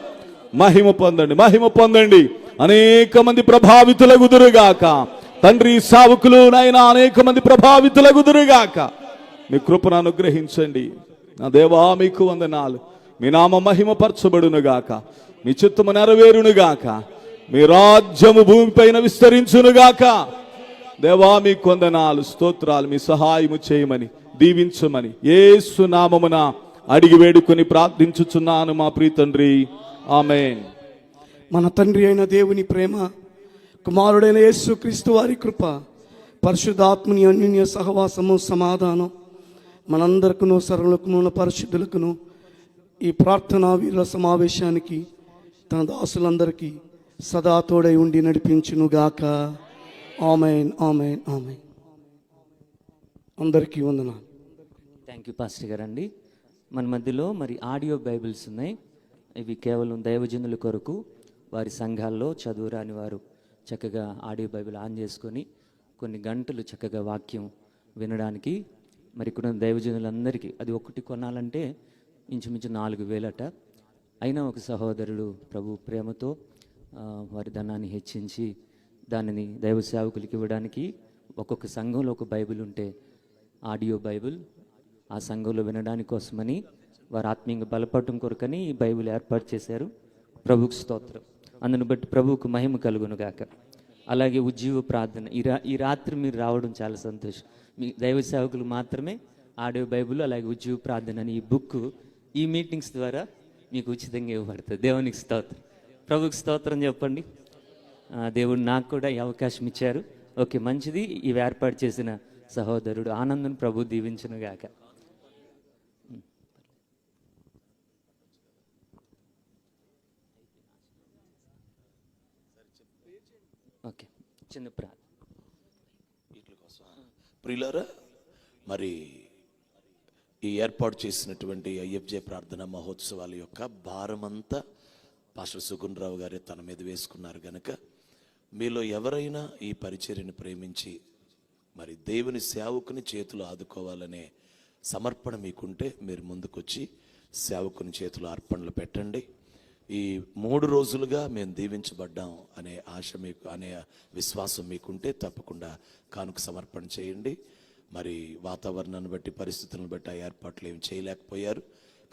మహిమ పొందండి, మహిమ పొందండి. అనేక మంది ప్రభావితులగుదురుగాక తండ్రి. సావుకులు నైనా అనేక మంది ప్రభావితులగుదురుగాక. మీ కృపను అనుగ్రహించండి నా దేవా, మీకు వందనాలు. మీ నామ మహిమ పరచబడునుగాక, మీ చిత్తము నెరవేరునుగాక, మీ రాజ్యము భూమిపైన విస్తరించునుగాక. దేవా మీకు వందనాలు, స్తోత్రాలు. మీ సహాయము చేయమని దీవించమని యేసు నామమున అడిగి వేడుకొని ప్రార్థించుచున్నాను మా ప్రియ తండ్రి, ఆమేన్. మన తండ్రి అయిన దేవుని ప్రేమ, కుమారుడైన యేసు క్రీస్తు వారి కృప, పరిశుద్ధాత్మని అన్యోన్య సహవాసము సమాధానం మనందరికను సర్వులకును పరిశుద్ధులకును ఈ ప్రార్థనా వీరుల సమావేశానికి తన దాసులందరికీ సదా తోడై ఉండి నడిపించునుగాక. ఆమేన్, ఆమేన్, ఆమేన్. అందరికీ వందనాలు. థ్యాంక్ యూ పాస్టర్ గారు అండి. మన మధ్యలో మరి ఆడియో బైబిల్స్ ఉన్నాయి. ఇవి కేవలం దైవజనుల కొరకు, వారి సంఘాల్లో చదువురాని వారు చక్కగా ఆడియో బైబిల్ ఆన్ చేసుకొని కొన్ని గంటలు చక్కగా వాక్యం వినడానికి. మరి ఇక్కడ దైవజనులందరికీ అది ఒకటి కొనాలంటే ఇంచుమించు 4,000 అయినా ఒక సహోదరుడు ప్రభు ప్రేమతో వారి ధనాన్ని హెచ్చించి దానిని దైవ సేవకులకి ఇవ్వడానికి, ఒక్కొక్క సంఘంలో ఒక బైబిల్ ఉంటే ఆడియో బైబిల్ ఆ సంఘంలో వినడానికి కోసమని వారు ఆత్మీయంగా బలపడటం కొరకని ఈ బైబిల్ ఏర్పాటు చేశారు. ప్రభుకు స్తోత్రం. అందును బట్టి ప్రభువుకు మహిమ కలుగునుగాక. అలాగే ఉజ్జీవ ప్రార్థన ఈ రాత్రి మీరు రావడం చాలా సంతోషం. మీ దైవ సేవకులు మాత్రమే ఆడియో బైబిల్ అలాగే ఉజ్జీవ ప్రార్థన అని ఈ బుక్ ఈ మీటింగ్స్ ద్వారా మీకు ఉచితంగా ఇవ్వబడుతుంది. దేవునికి స్తోత్రం. ప్రభుకు స్తోత్రం చెప్పండి. దేవుడు నాకు కూడా ఈ అవకాశం ఇచ్చారు. ఓకే, మంచిది. ఇవి ఏర్పాటు చేసిన సహోదరుడు ఆనందను ప్రభు దీవించునుగాక. ఓకే, చిన్న ప్రార్థన. ప్రియులారా, మరి ఈ ఏర్పాటు చేసినటువంటి ఐఎఫ్జే ప్రార్థన మహోత్సవాల యొక్క భారమంతా పాస్టర్ సుగుణ్ రావు గారే తన మీద వేసుకున్నారు గనక మీలో ఎవరైనా ఈ పరిచర్యను ప్రేమించి మరి దేవుని సేవకుని చేతులు ఆదుకోవాలనే సమర్పణ మీకుంటే మీరు ముందుకొచ్చి సేవకుని చేతులు అర్పణలు పెట్టండి. ఈ 3 రోజులుగా మేము దీవించబడ్డాం అనే ఆశ మీకు, అనే విశ్వాసం మీకుంటే తప్పకుండా కానుక సమర్పణ చేయండి. మరి వాతావరణాన్ని బట్టి, పరిస్థితులను బట్టి ఆ ఏర్పాట్లు ఏమి చేయలేకపోయారు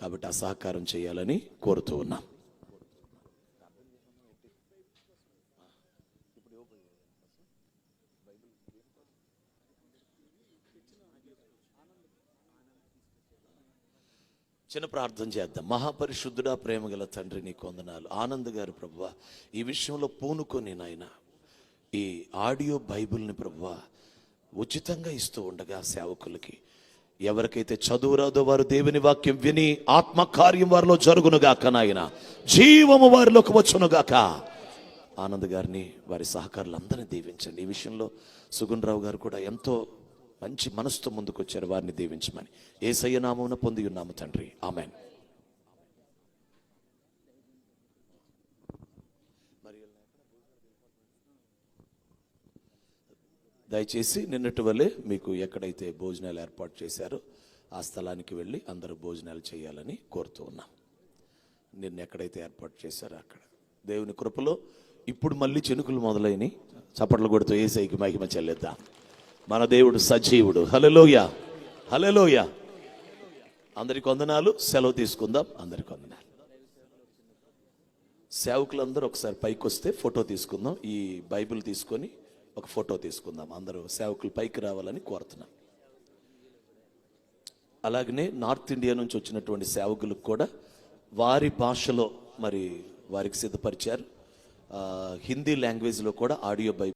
కాబట్టి ఆ సహకారం చేయాలని కోరుతూ ఉన్నాం. చిన్న ప్రార్థన చేద్దాం. మహాపరిశుద్ధుడా, ప్రేమగల తండ్రి, నీకు వందనాలు. ఆనంద్ గారు ప్రభువా ఈ విషయంలో పూనుకొని నాయన ఈ ఆడియో బైబిల్ని ప్రభువా ఉచితంగా ఇస్తూ ఉండగా సేవకులకి ఎవరికైతే చదువు రాదో వారు దేవుని వాక్యం విని ఆత్మకార్యం వారిలో జరుగునుగాక, నాయన జీవము వారిలోకి వచ్చునుగాక. ఆనంద్ గారిని, వారి సహకారులందరినీ దీవించండి. ఈ విషయంలో సుగుణ్ రావు గారు కూడా ఎంతో మంచి మనసుతో ముందుకు వచ్చారు, వారిని దీవించమని యేసయ్య నామమున పొంది ఉన్నాము తండ్రి, ఆమెన్. దయచేసి నిన్నటి వల్లే మీకు ఎక్కడైతే భోజనాలు ఏర్పాటు చేశారో ఆ స్థలానికి వెళ్ళి అందరూ భోజనాలు చేయాలని కోరుతూ ఉన్నాం. నిన్న ఎక్కడైతే ఏర్పాటు చేశారో అక్కడ దేవుని కృపలో ఇప్పుడు మళ్ళీ చినుకులు మొదలైనవి. చప్పట్లు కొడుతూ యేసయ్యకి మహిమ చెల్లిద్దాం. మన దేవుడు సజీవుడు. హల్లెలూయా, హల్లెలూయా. అందరికి వందనాలు. సెలవు తీసుకుందాం. అందరికి వందనాలు. సేవకులందరూ ఒకసారి పైకి వస్తే ఫోటో తీసుకుందాం. ఈ బైబిల్ తీసుకొని ఒక ఫోటో తీసుకుందాం. అందరూ సేవకులు పైకి రావాలని కోరుతున్నాం. అలాగనే నార్త్ ఇండియా నుంచి వచ్చినటువంటి సేవకులకు కూడా వారి భాషలో మరి వారికి సిద్ధపరిచారు. హిందీ లాంగ్వేజ్లో కూడా ఆడియో బైబిల్